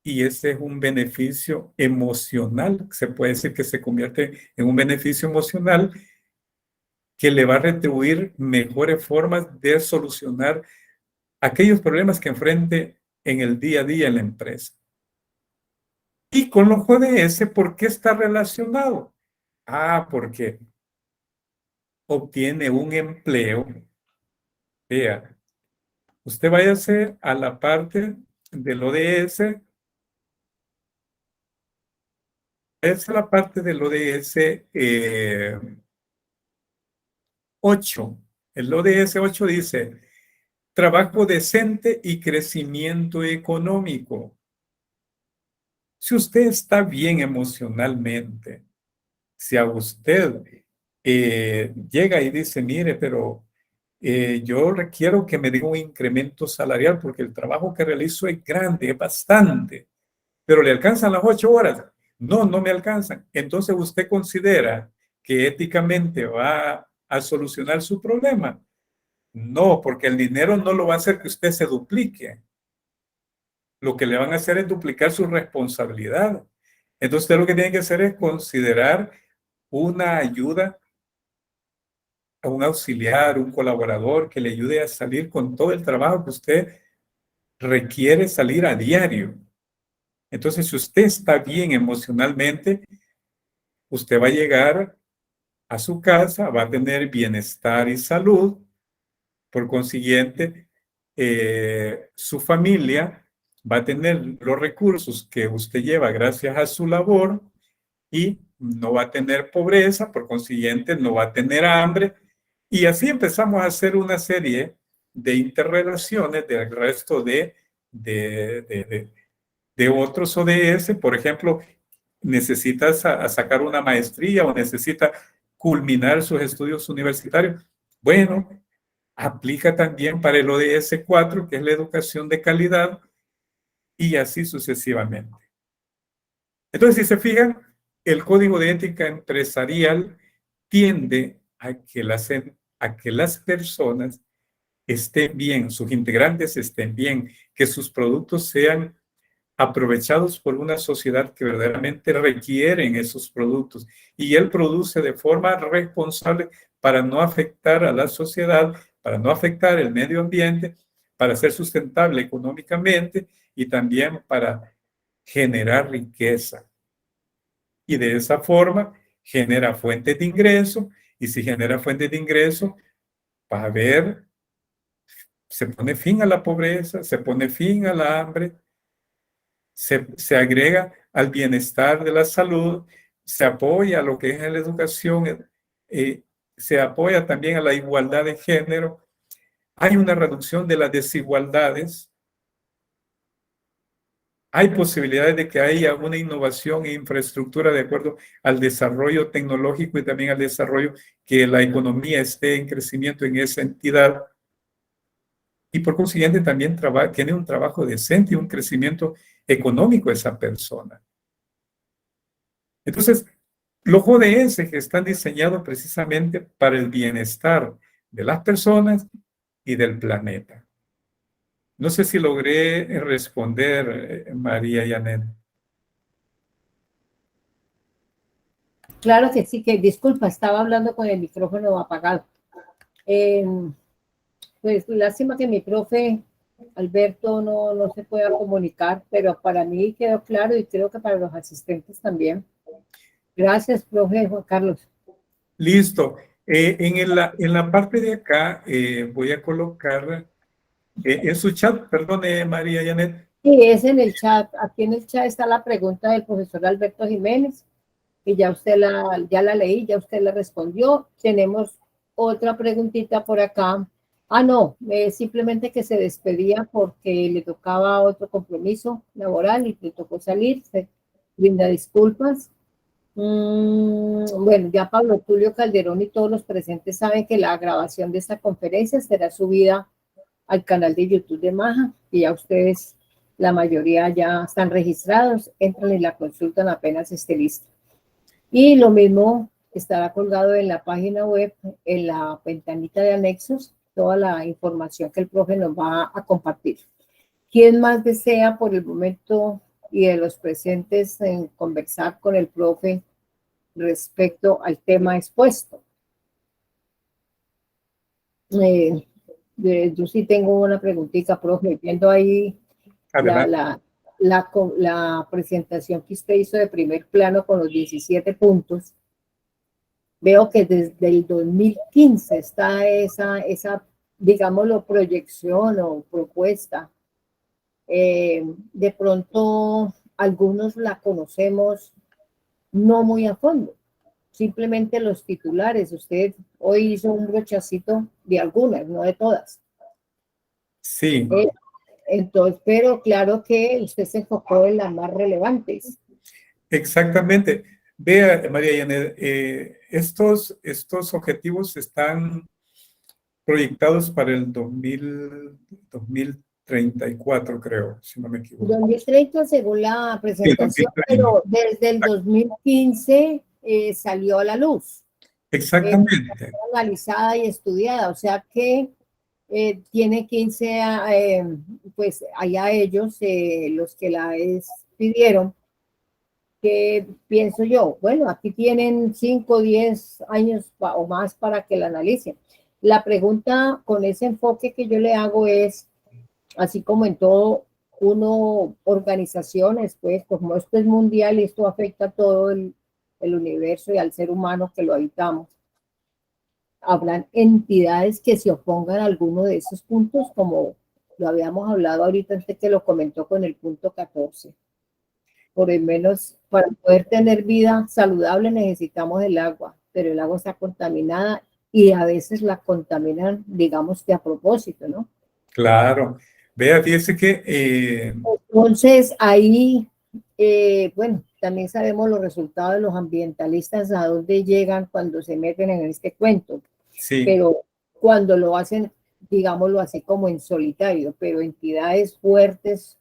y ese es un beneficio emocional, se puede decir que se convierte en un beneficio emocional que le va a retribuir mejores formas de solucionar aquellos problemas que enfrente en el día a día en la empresa. Y con los ODS, ¿por qué está relacionado? Porque obtiene un empleo. Vea, usted váyase a la parte del ODS, es la parte del ODS 8. El ODS 8 dice, trabajo decente y crecimiento económico. Si usted está bien emocionalmente, si a usted llega y dice, mire, pero yo requiero que me diga un incremento salarial porque el trabajo que realizo es grande, es bastante, pero le alcanzan las 8 horas. No, no me alcanzan. Entonces usted considera que éticamente va a solucionar su problema. No, porque el dinero no lo va a hacer que usted se duplique. Lo que le van a hacer es duplicar su responsabilidad. Entonces usted lo que tiene que hacer es considerar una ayuda a un auxiliar, un colaborador que le ayude a salir con todo el trabajo que usted requiere salir a diario. Entonces, si usted está bien emocionalmente, usted va a llegar a su casa, va a tener bienestar y salud. Por consiguiente, su familia va a tener los recursos que usted lleva gracias a su labor y no va a tener pobreza, por consiguiente, no va a tener hambre. Y así empezamos a hacer una serie de interrelaciones del resto de otros ODS. Por ejemplo, necesitas sacar una maestría o necesita culminar sus estudios universitarios. Bueno, aplica también para el ODS 4, que es la educación de calidad, y así sucesivamente. Entonces, si se fijan, el Código de Ética Empresarial tiende a que las personas estén bien, sus integrantes estén bien, que sus productos sean aprovechados por una sociedad que verdaderamente requieren esos productos. Y él produce de forma responsable para no afectar a la sociedad, para no afectar el medio ambiente, para ser sustentable económicamente y también para generar riqueza. Y de esa forma genera fuentes de ingreso, y si genera fuentes de ingreso, va a haber, se pone fin a la pobreza, se pone fin a la hambre, se agrega al bienestar de la salud, se apoya a lo que es la educación, se apoya también a la igualdad de género, hay una reducción de las desigualdades, hay posibilidades de que haya una innovación e infraestructura de acuerdo al desarrollo tecnológico y también al desarrollo que la economía esté en crecimiento en esa entidad. Y por consiguiente también tiene un trabajo decente y un crecimiento económico esa persona. Entonces, los ODS que están diseñados precisamente para el bienestar de las personas y del planeta. No sé si logré responder, María Yanet. Claro que sí, que disculpa, estaba hablando con el micrófono apagado. Pues lástima que mi profe Alberto no se pueda comunicar, pero para mí quedó claro y creo que para los asistentes también. Gracias, profe Juan Carlos. Listo. En la parte de acá voy a colocar en su chat, perdone María Janet. Sí, es en el chat. Aquí en el chat está la pregunta del profesor Alberto Jiménez y ya ya la leí, ya usted la respondió. Tenemos otra preguntita por acá. No, simplemente que se despedía porque le tocaba otro compromiso laboral y le tocó salir. Se brinda disculpas. Bueno, ya Pablo Tulio Calderón y todos los presentes saben que la grabación de esta conferencia será subida al canal de YouTube de Maja, y ya ustedes, la mayoría ya están registrados, entran y la consultan apenas esté lista. Y lo mismo estará colgado en la página web, en la ventanita de anexos, toda la información que el profe nos va a compartir. ¿Quién más desea por el momento y de los presentes en conversar con el profe respecto al tema expuesto? Yo sí tengo una preguntita, profe, viendo ahí la presentación que usted hizo de primer plano con los 17 puntos. Veo que desde el 2015 está esa digámoslo, proyección o propuesta. De pronto, algunos la conocemos no muy a fondo, simplemente los titulares. Usted hoy hizo un brochacito de algunas, no de todas. Sí. Entonces, pero claro que usted se enfocó en las más relevantes. Exactamente. Vea, María Janet, estos objetivos están proyectados para el 2034, creo, si no me equivoco. 2030 según la presentación, sí, pero desde el 2015 salió a la luz. Exactamente. Analizada y estudiada, o sea que tiene 15, pues allá ellos, los que la pidieron, que pienso yo, bueno, aquí tienen 5, 10 años o más para que la analicen. La pregunta con ese enfoque que yo le hago es, así como en todo, organizaciones, pues como esto es mundial y esto afecta a todo el universo y al ser humano que lo habitamos, habrán entidades que se opongan a alguno de esos puntos, como lo habíamos hablado ahorita antes que lo comentó con el punto 14. Por lo menos para poder tener vida saludable necesitamos el agua, pero el agua está contaminada y a veces la contaminan, digamos que a propósito, ¿no? Claro. Vea, fíjese que... Entonces, ahí, bueno, también sabemos los resultados de los ambientalistas, a dónde llegan cuando se meten en este cuento. Sí. Pero cuando lo hacen, digámoslo así, como en solitario, pero entidades fuertes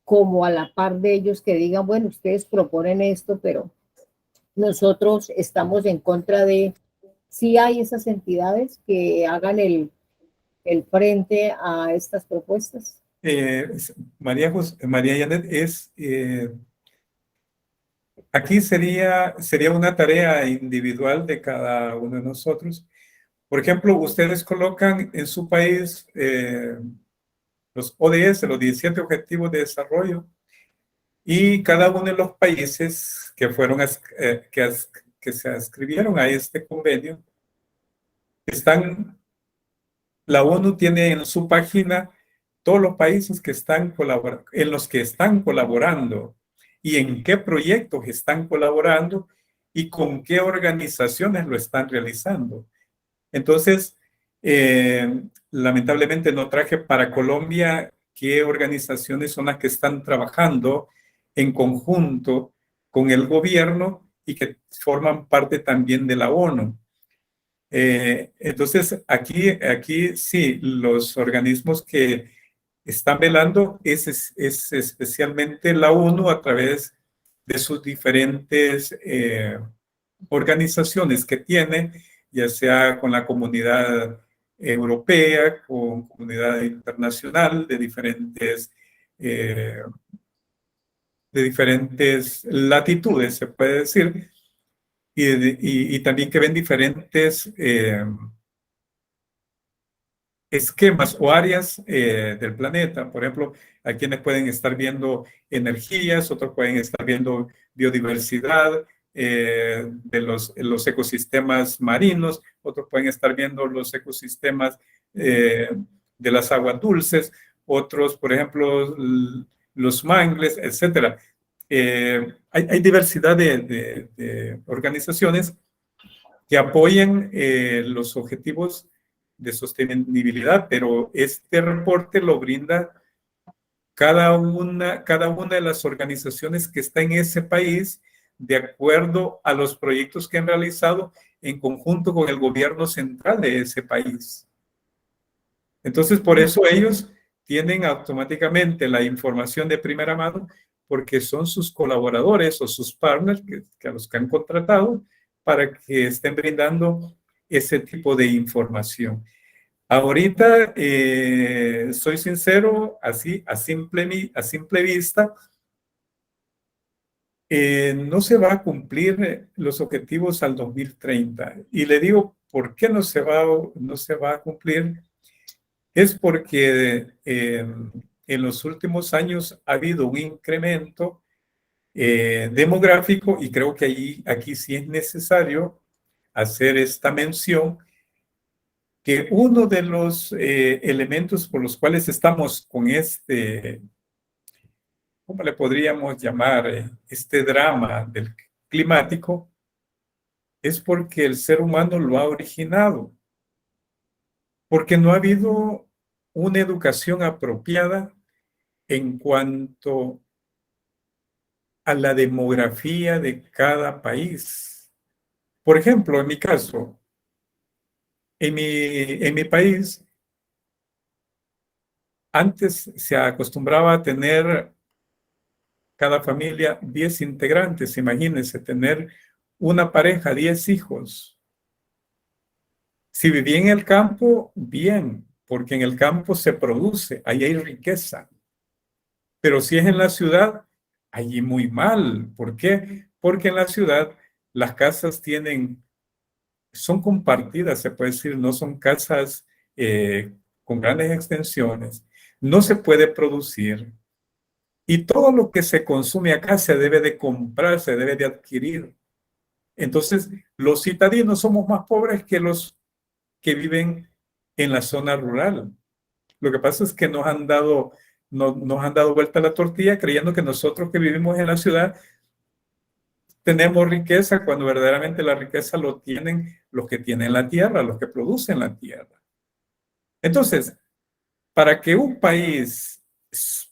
como a la par de ellos que digan, bueno, ustedes proponen esto, pero nosotros estamos en contra de... Sí hay esas entidades que hagan el frente a estas propuestas. María Janet, aquí sería una tarea individual de cada uno de nosotros. Por ejemplo, ustedes colocan en su país los ODS, los 17 Objetivos de Desarrollo, y cada uno de los países que fueron que se adscribieron a este convenio, la ONU tiene en su página todos los países que están en los que están colaborando y en qué proyectos están colaborando y con qué organizaciones lo están realizando. Entonces, lamentablemente no traje para Colombia qué organizaciones son las que están trabajando en conjunto con el gobierno y que forman parte también de la ONU. Entonces, aquí sí, los organismos que están velando es especialmente la ONU a través de sus diferentes organizaciones que tiene, ya sea con la comunidad europea, con comunidad internacional de diferentes latitudes, se puede decir, y también que ven diferentes esquemas o áreas del planeta. Por ejemplo, hay quienes pueden estar viendo energías, otros pueden estar viendo biodiversidad de los ecosistemas marinos, otros pueden estar viendo los ecosistemas de las aguas dulces, otros, por ejemplo, los mangles, etc. Hay diversidad de organizaciones que apoyan los objetivos de sostenibilidad, pero este reporte lo brinda cada una de las organizaciones que está en ese país de acuerdo a los proyectos que han realizado en conjunto con el gobierno central de ese país. Entonces, por eso ellos tienen automáticamente la información de primera mano, porque son sus colaboradores o sus partners que a los que han contratado para que estén brindando ese tipo de información. Ahorita, soy sincero, así a simple vista, no se va a cumplir los objetivos al 2030. Y le digo, ¿por qué no se va a cumplir? Es porque en los últimos años ha habido un incremento demográfico y creo que aquí sí es necesario hacer esta mención, que uno de los elementos por los cuales estamos con ¿cómo le podríamos llamar? Este drama del climático, es porque el ser humano lo ha originado, porque no ha habido una educación apropiada en cuanto a la demografía de cada país. Por ejemplo, en mi caso, en mi país, antes se acostumbraba a tener cada familia 10 integrantes. Imagínense tener una pareja, 10 hijos. Si vivía en el campo, bien, porque en el campo se produce, ahí hay riqueza. Pero si es en la ciudad, allí muy mal. ¿Por qué? Porque en la ciudad las casas son compartidas, se puede decir, no son casas con grandes extensiones. No se puede producir. Y todo lo que se consume acá se debe de comprar, se debe de adquirir. Entonces, los citadinos somos más pobres que los que viven en la zona rural. Lo que pasa es que nos han dado vuelta la tortilla creyendo que nosotros que vivimos en la ciudad tenemos riqueza cuando verdaderamente la riqueza lo tienen los que tienen la tierra, los que producen la tierra. Entonces, para que un país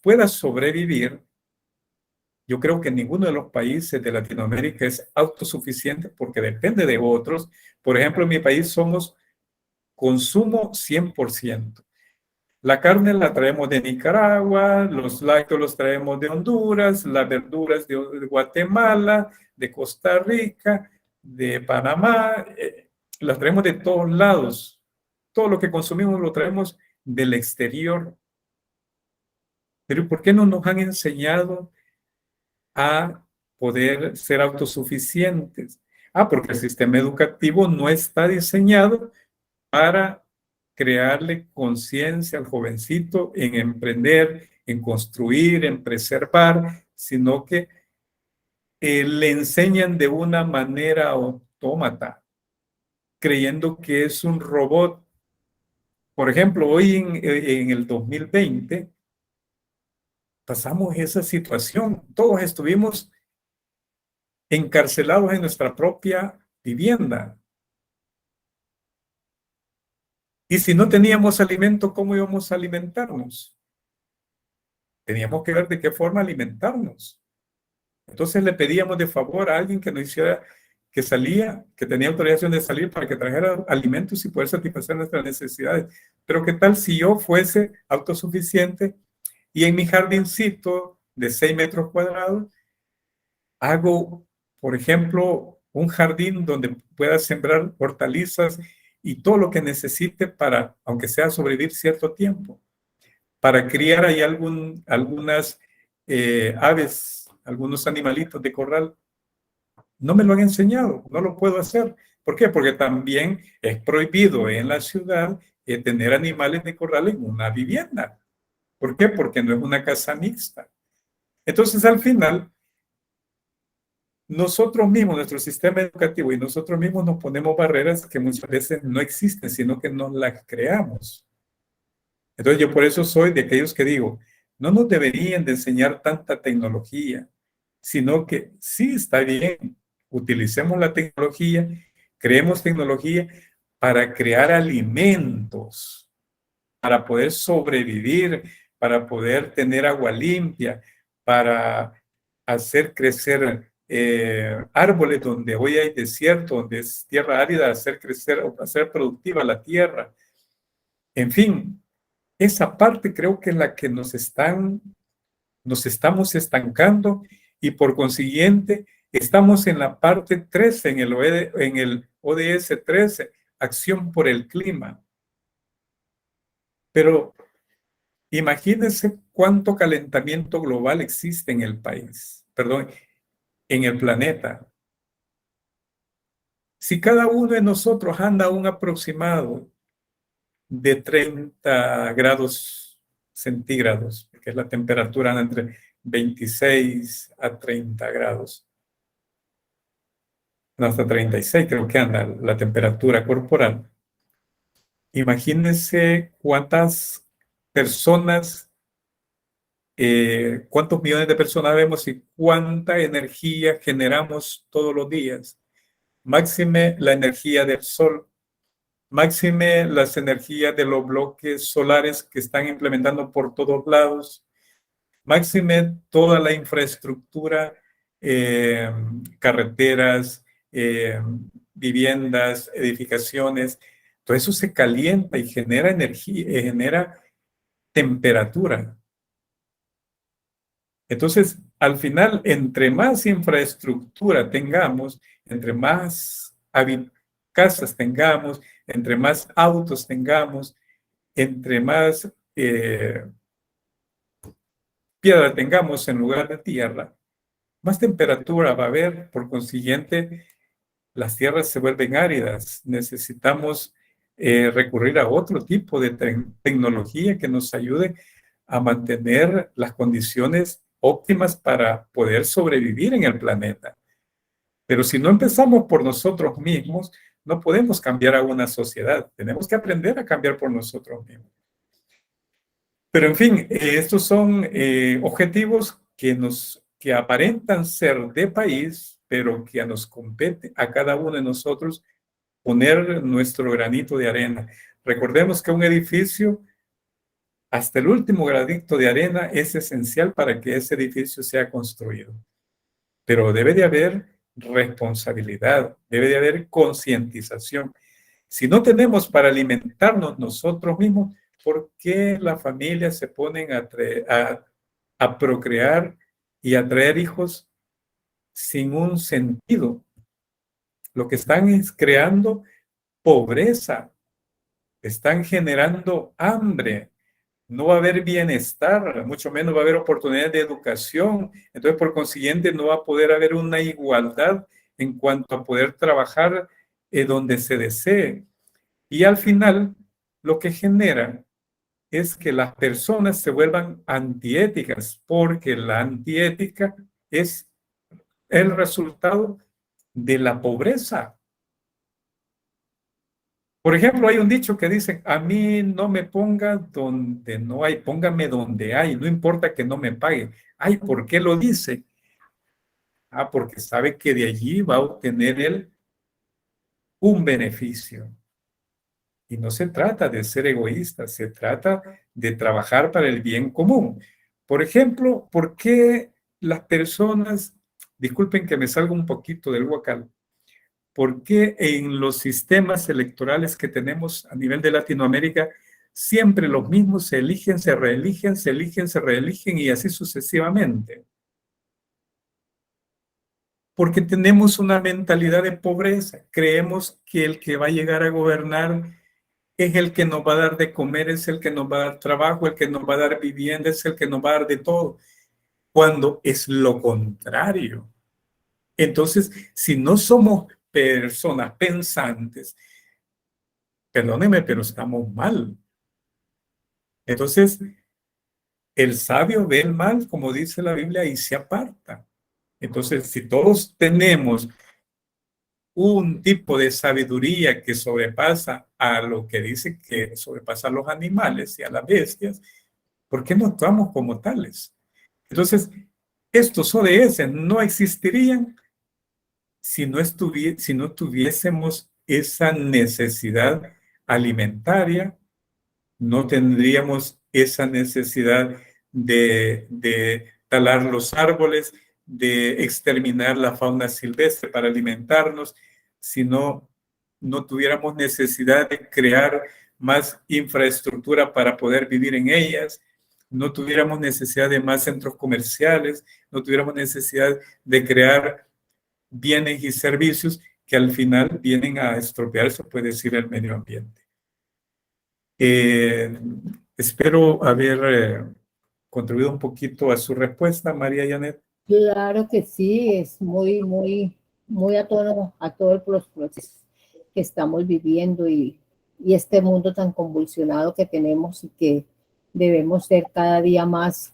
pueda sobrevivir, yo creo que ninguno de los países de Latinoamérica es autosuficiente porque depende de otros. Por ejemplo, en mi país somos consumo 100%. La carne la traemos de Nicaragua, los lácteos los traemos de Honduras, las verduras de Guatemala, de Costa Rica, de Panamá, las traemos de todos lados. Todo lo que consumimos lo traemos del exterior. Pero ¿por qué no nos han enseñado a poder ser autosuficientes? Porque el sistema educativo no está diseñado para crearle conciencia al jovencito en emprender, en construir, en preservar, sino que le enseñan de una manera autómata, creyendo que es un robot. Por ejemplo, hoy en el 2020 pasamos esa situación. Todos estuvimos encarcelados en nuestra propia vivienda. Y si no teníamos alimento, ¿cómo íbamos a alimentarnos? Teníamos que ver de qué forma alimentarnos. Entonces le pedíamos de favor a alguien que nos hiciera, que salía, que tenía autorización de salir para que trajera alimentos y poder satisfacer nuestras necesidades. Pero ¿qué tal si yo fuese autosuficiente y en mi jardincito de 6 metros cuadrados hago, por ejemplo, un jardín donde pueda sembrar hortalizas y todo lo que necesite para, aunque sea sobrevivir cierto tiempo, para criar ahí algunas aves, algunos animalitos de corral? No me lo han enseñado, no lo puedo hacer. ¿Por qué? Porque también es prohibido en la ciudad tener animales de corral en una vivienda. ¿Por qué? Porque no es una casa mixta. Entonces, al final, nosotros mismos, nuestro sistema educativo y nosotros mismos nos ponemos barreras que muchas veces no existen, sino que nos las creamos. Entonces, yo por eso soy de aquellos que digo, no nos deberían de enseñar tanta tecnología, sino que sí está bien, utilicemos la tecnología, creemos tecnología para crear alimentos, para poder sobrevivir, para poder tener agua limpia, para hacer crecer árboles donde hoy hay desierto, donde es tierra árida, hacer crecer o hacer productiva la tierra. En fin, esa parte creo que es la que nos estamos estancando y por consiguiente estamos en la parte 13, en el ODS 13, acción por el clima. Pero imagínense cuánto calentamiento global existe en el país, perdón, en el planeta. Si cada uno de nosotros anda a un aproximado de 30 grados centígrados, que es la temperatura anda entre 26 a 30 grados, hasta 36 creo que anda la temperatura corporal. Imagínense cuántas personas, cuántos millones de personas vemos y cuánta energía generamos todos los días. Máxime la energía del sol, máxime las energías de los bloques solares que están implementando por todos lados, máxime toda la infraestructura, carreteras, viviendas, edificaciones, todo eso se calienta y genera energía, genera temperatura. Entonces, al final, entre más infraestructura tengamos, entre más casas tengamos, entre más autos tengamos, entre más piedra tengamos en lugar de tierra, más temperatura va a haber. Por consiguiente, las tierras se vuelven áridas. Necesitamos recurrir a otro tipo de tecnología que nos ayude a mantener las condiciones óptimas para poder sobrevivir en el planeta. Pero si no empezamos por nosotros mismos, no podemos cambiar a una sociedad. Tenemos que aprender a cambiar por nosotros mismos. Pero en fin, estos son objetivos que aparentan ser de país, pero que nos compete a cada uno de nosotros poner nuestro granito de arena. Recordemos que un edificio, hasta el último granito de arena, es esencial para que ese edificio sea construido. Pero debe de haber responsabilidad, debe de haber concientización. Si no tenemos para alimentarnos nosotros mismos, ¿por qué las familias se ponen a procrear y a traer hijos sin un sentido? Lo que están es creando pobreza, están generando hambre, no va a haber bienestar, mucho menos va a haber oportunidades de educación. Entonces, por consiguiente, no va a poder haber una igualdad en cuanto a poder trabajar donde se desee. Y al final, lo que genera es que las personas se vuelvan antiéticas, porque la antiética es el resultado de la pobreza. Por ejemplo, hay un dicho que dice, a mí no me ponga donde no hay, póngame donde hay, no importa que no me pague. Ay, ¿por qué lo dice? Ah, porque sabe que de allí va a obtener él un beneficio. Y no se trata de ser egoísta, se trata de trabajar para el bien común. Por ejemplo, ¿por qué las personas, disculpen que me salga un poquito del huacal, por qué en los sistemas electorales que tenemos a nivel de Latinoamérica siempre los mismos se eligen, se reeligen, se eligen, se reeligen y así sucesivamente? Porque tenemos una mentalidad de pobreza. Creemos que el que va a llegar a gobernar es el que nos va a dar de comer, es el que nos va a dar trabajo, el que nos va a dar vivienda, es el que nos va a dar de todo, cuando es lo contrario. Entonces, si no somos personas pensantes, perdónenme, pero estamos mal. Entonces, el sabio ve el mal, como dice la Biblia, y se aparta. Entonces, si todos tenemos un tipo de sabiduría que sobrepasa a lo que dice que sobrepasa a los animales y a las bestias, ¿por qué no actuamos como tales? Entonces, estos ODS no existirían si no tuviésemos esa necesidad alimentaria, no tendríamos esa necesidad de talar los árboles, de exterminar la fauna silvestre para alimentarnos, si no tuviéramos necesidad de crear más infraestructura para poder vivir en ellas, no tuviéramos necesidad de más centros comerciales, no tuviéramos necesidad de crear bienes y servicios que al final vienen a estropear, se puede decir, el medio ambiente. Espero haber contribuido un poquito a su respuesta, María Janet. Claro que sí, es muy a todos los procesos que estamos viviendo y este mundo tan convulsionado que tenemos y que debemos ser cada día más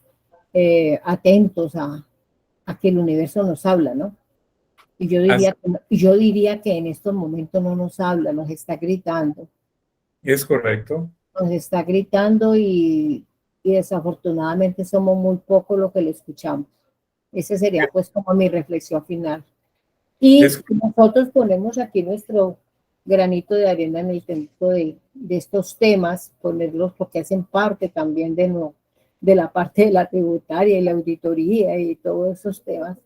atentos a que el universo nos habla, ¿no? Y yo diría que en estos momentos no nos habla, nos está gritando. Es correcto. Nos está gritando y desafortunadamente somos muy pocos los que le escuchamos. Esa sería pues como mi reflexión final. Y nosotros ponemos aquí nuestro granito de arena en el centro de estos temas, ponerlos porque hacen parte también de la parte de la tributaria y la auditoría y todos esos temas,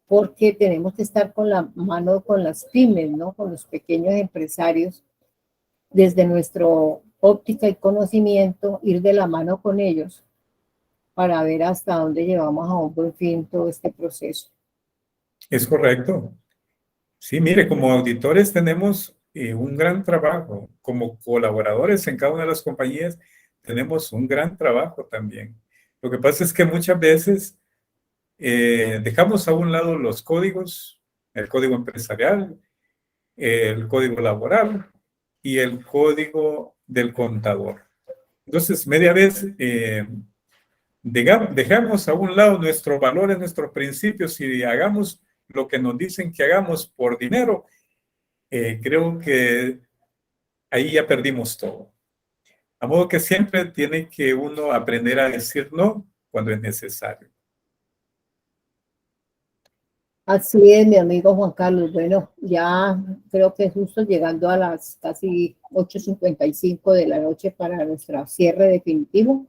porque tenemos que estar con la mano con las pymes, ¿no? Con los pequeños empresarios, desde nuestro óptica y conocimiento, ir de la mano con ellos para ver hasta dónde llevamos a un buen fin todo este proceso. Es correcto. Sí, mire, como auditores tenemos un gran trabajo, como colaboradores en cada una de las compañías tenemos un gran trabajo también. Lo que pasa es que muchas veces dejamos a un lado los códigos, el código empresarial, el código laboral y el código del contador. Entonces, media vez dejamos a un lado nuestros valores, nuestros principios y hagamos lo que nos dicen que hagamos por dinero, creo que ahí ya perdimos todo. A modo que siempre tiene que uno aprender a decir no cuando es necesario. Así es, mi amigo Juan Carlos. Bueno, ya creo que es justo llegando a las casi 8:55 de la noche para nuestro cierre definitivo.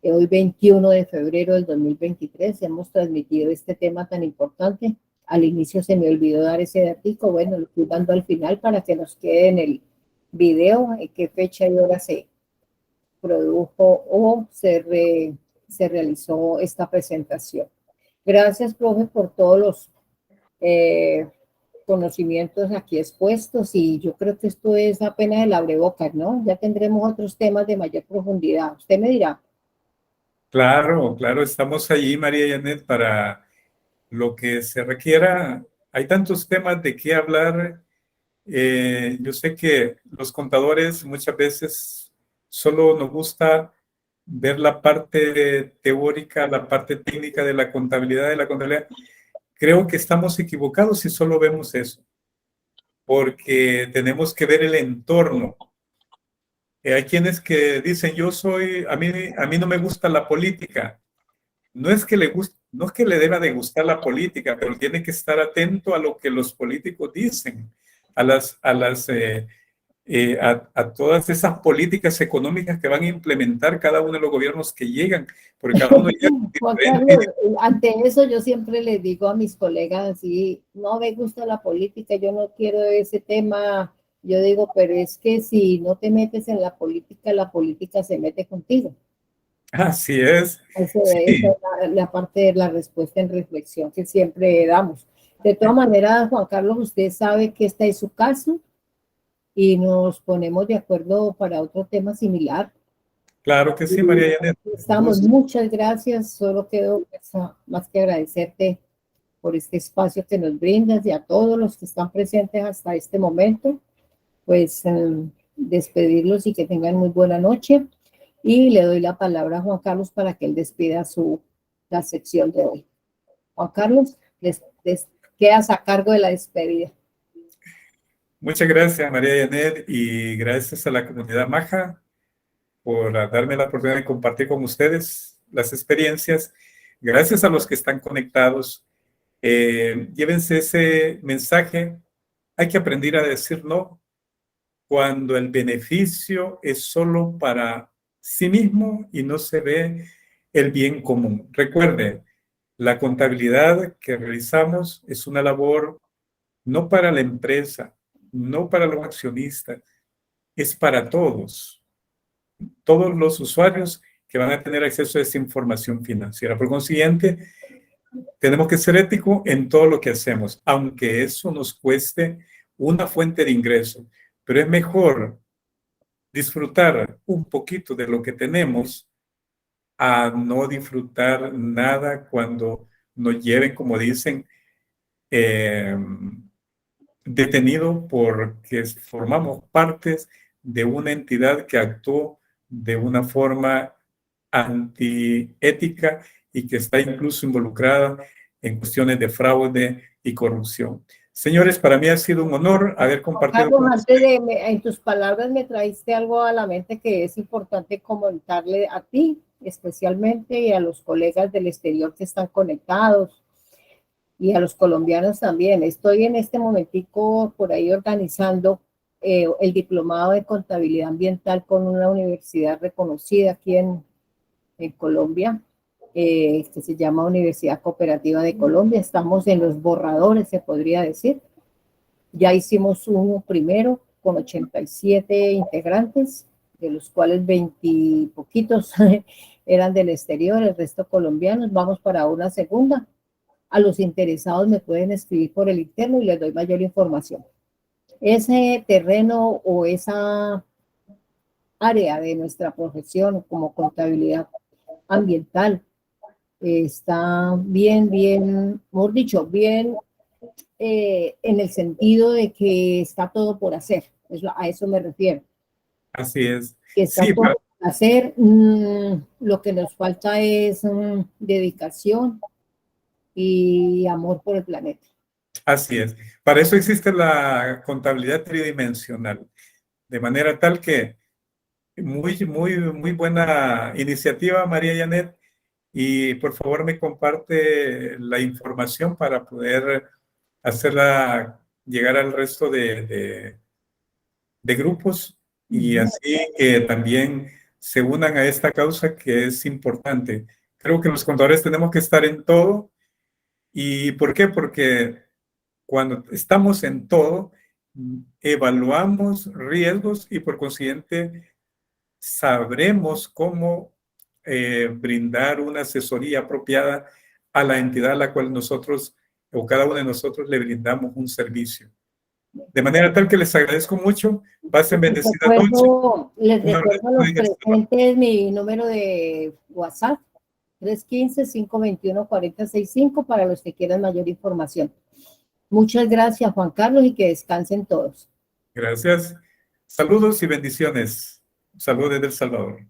Hoy 21 de febrero del 2023 hemos transmitido este tema tan importante. Al inicio se me olvidó dar ese dato, bueno, lo estoy dando al final para que nos quede en el video en qué fecha y hora se produjo o se realizó esta presentación. Gracias, profe, por todos los conocimientos aquí expuestos y yo creo que esto es apenas el abrebocas, ¿no? Ya tendremos otros temas de mayor profundidad. Usted me dirá. Claro, claro, estamos allí, María Janet, para lo que se requiera. Hay tantos temas de qué hablar. Yo sé que los contadores muchas veces solo nos gusta ver la parte teórica, la parte técnica de la contabilidad. Creo que estamos equivocados si solo vemos eso, porque tenemos que ver el entorno. Hay quienes que dicen, a mí no me gusta la política. No es que no es que le deba de gustar la política, pero tiene que estar atento a lo que los políticos dicen, a todas esas políticas económicas que van a implementar cada uno de los gobiernos que llegan, porque cada uno llega Juan Carlos, ante eso yo siempre les digo a mis colegas así, no me gusta la política, yo no quiero ese tema. Yo digo, pero es que si no te metes en la política se mete contigo. Así es. Esa es la parte de la respuesta en reflexión que siempre damos. De todas maneras, Juan Carlos, usted sabe que esta es su caso y nos ponemos de acuerdo para otro tema similar. Claro que sí, María Janet. Estamos, muchas gracias. Solo quedo más que agradecerte por este espacio que nos brindas y a todos los que están presentes hasta este momento. Pues despedirlos y que tengan muy buena noche. Y le doy la palabra a Juan Carlos para que él despida la sección de hoy. Juan Carlos, les quedas a cargo de la despedida. Muchas gracias, María Janet, y gracias a la comunidad Maja por darme la oportunidad de compartir con ustedes las experiencias. Gracias a los que están conectados. Llévense ese mensaje. Hay que aprender a decir no cuando el beneficio es solo para sí mismo y no se ve el bien común. Recuerde, La contabilidad que realizamos es una labor no para la empresa, no para los accionistas, es para todos los usuarios que van a tener acceso a esa información financiera. Por consiguiente, tenemos que ser éticos en todo lo que hacemos, aunque eso nos cueste una fuente de ingreso, pero es mejor disfrutar un poquito de lo que tenemos a no disfrutar nada cuando nos lleven, como dicen, eh, detenido porque formamos partes de una entidad que actuó de una forma antiética y que está incluso involucrada en cuestiones de fraude y corrupción. Señores, para mí ha sido un honor haber compartido Carlos, con antes ustedes. en tus palabras me traíste algo a la mente que es importante comentarle a ti, especialmente, y a los colegas del exterior que están conectados, y a los colombianos también. Estoy en este momentico por ahí organizando el diplomado de contabilidad ambiental con una universidad reconocida aquí en Colombia, que se llama Universidad Cooperativa de Colombia. Estamos en los borradores, se podría decir. Ya hicimos uno primero con 87 integrantes, de los cuales 20 poquitos eran del exterior, el resto colombianos. Vamos para una segunda. A los interesados me pueden escribir por el interno y les doy mayor información. Ese terreno o esa área de nuestra profesión como contabilidad ambiental está bien, mejor dicho, bien en el sentido de que está todo por hacer. A eso me refiero. Así es. Que está Sí, todo por hacer. Lo que nos falta es dedicación y amor por el planeta. así es. Para eso existe la contabilidad tridimensional, de manera tal que muy buena iniciativa, María Janet. Y por favor me comparte la información para poder hacerla llegar al resto de grupos y así que también se unan a esta causa que es importante. Creo que los contadores tenemos que estar en todo. ¿Y por qué? Porque cuando estamos en todo, evaluamos riesgos y por consiguiente sabremos cómo brindar una asesoría apropiada a la entidad a la cual nosotros o cada uno de nosotros le brindamos un servicio. De manera tal que les agradezco mucho. Pasen bendecida noche. Les Un abrazo recuerdo a los en el trabajo. presentes mi número de WhatsApp, 315-521-4065, para los que quieran mayor información. Muchas gracias, Juan Carlos, y que descansen todos. Gracias. Saludos y bendiciones. Saludos desde El Salvador.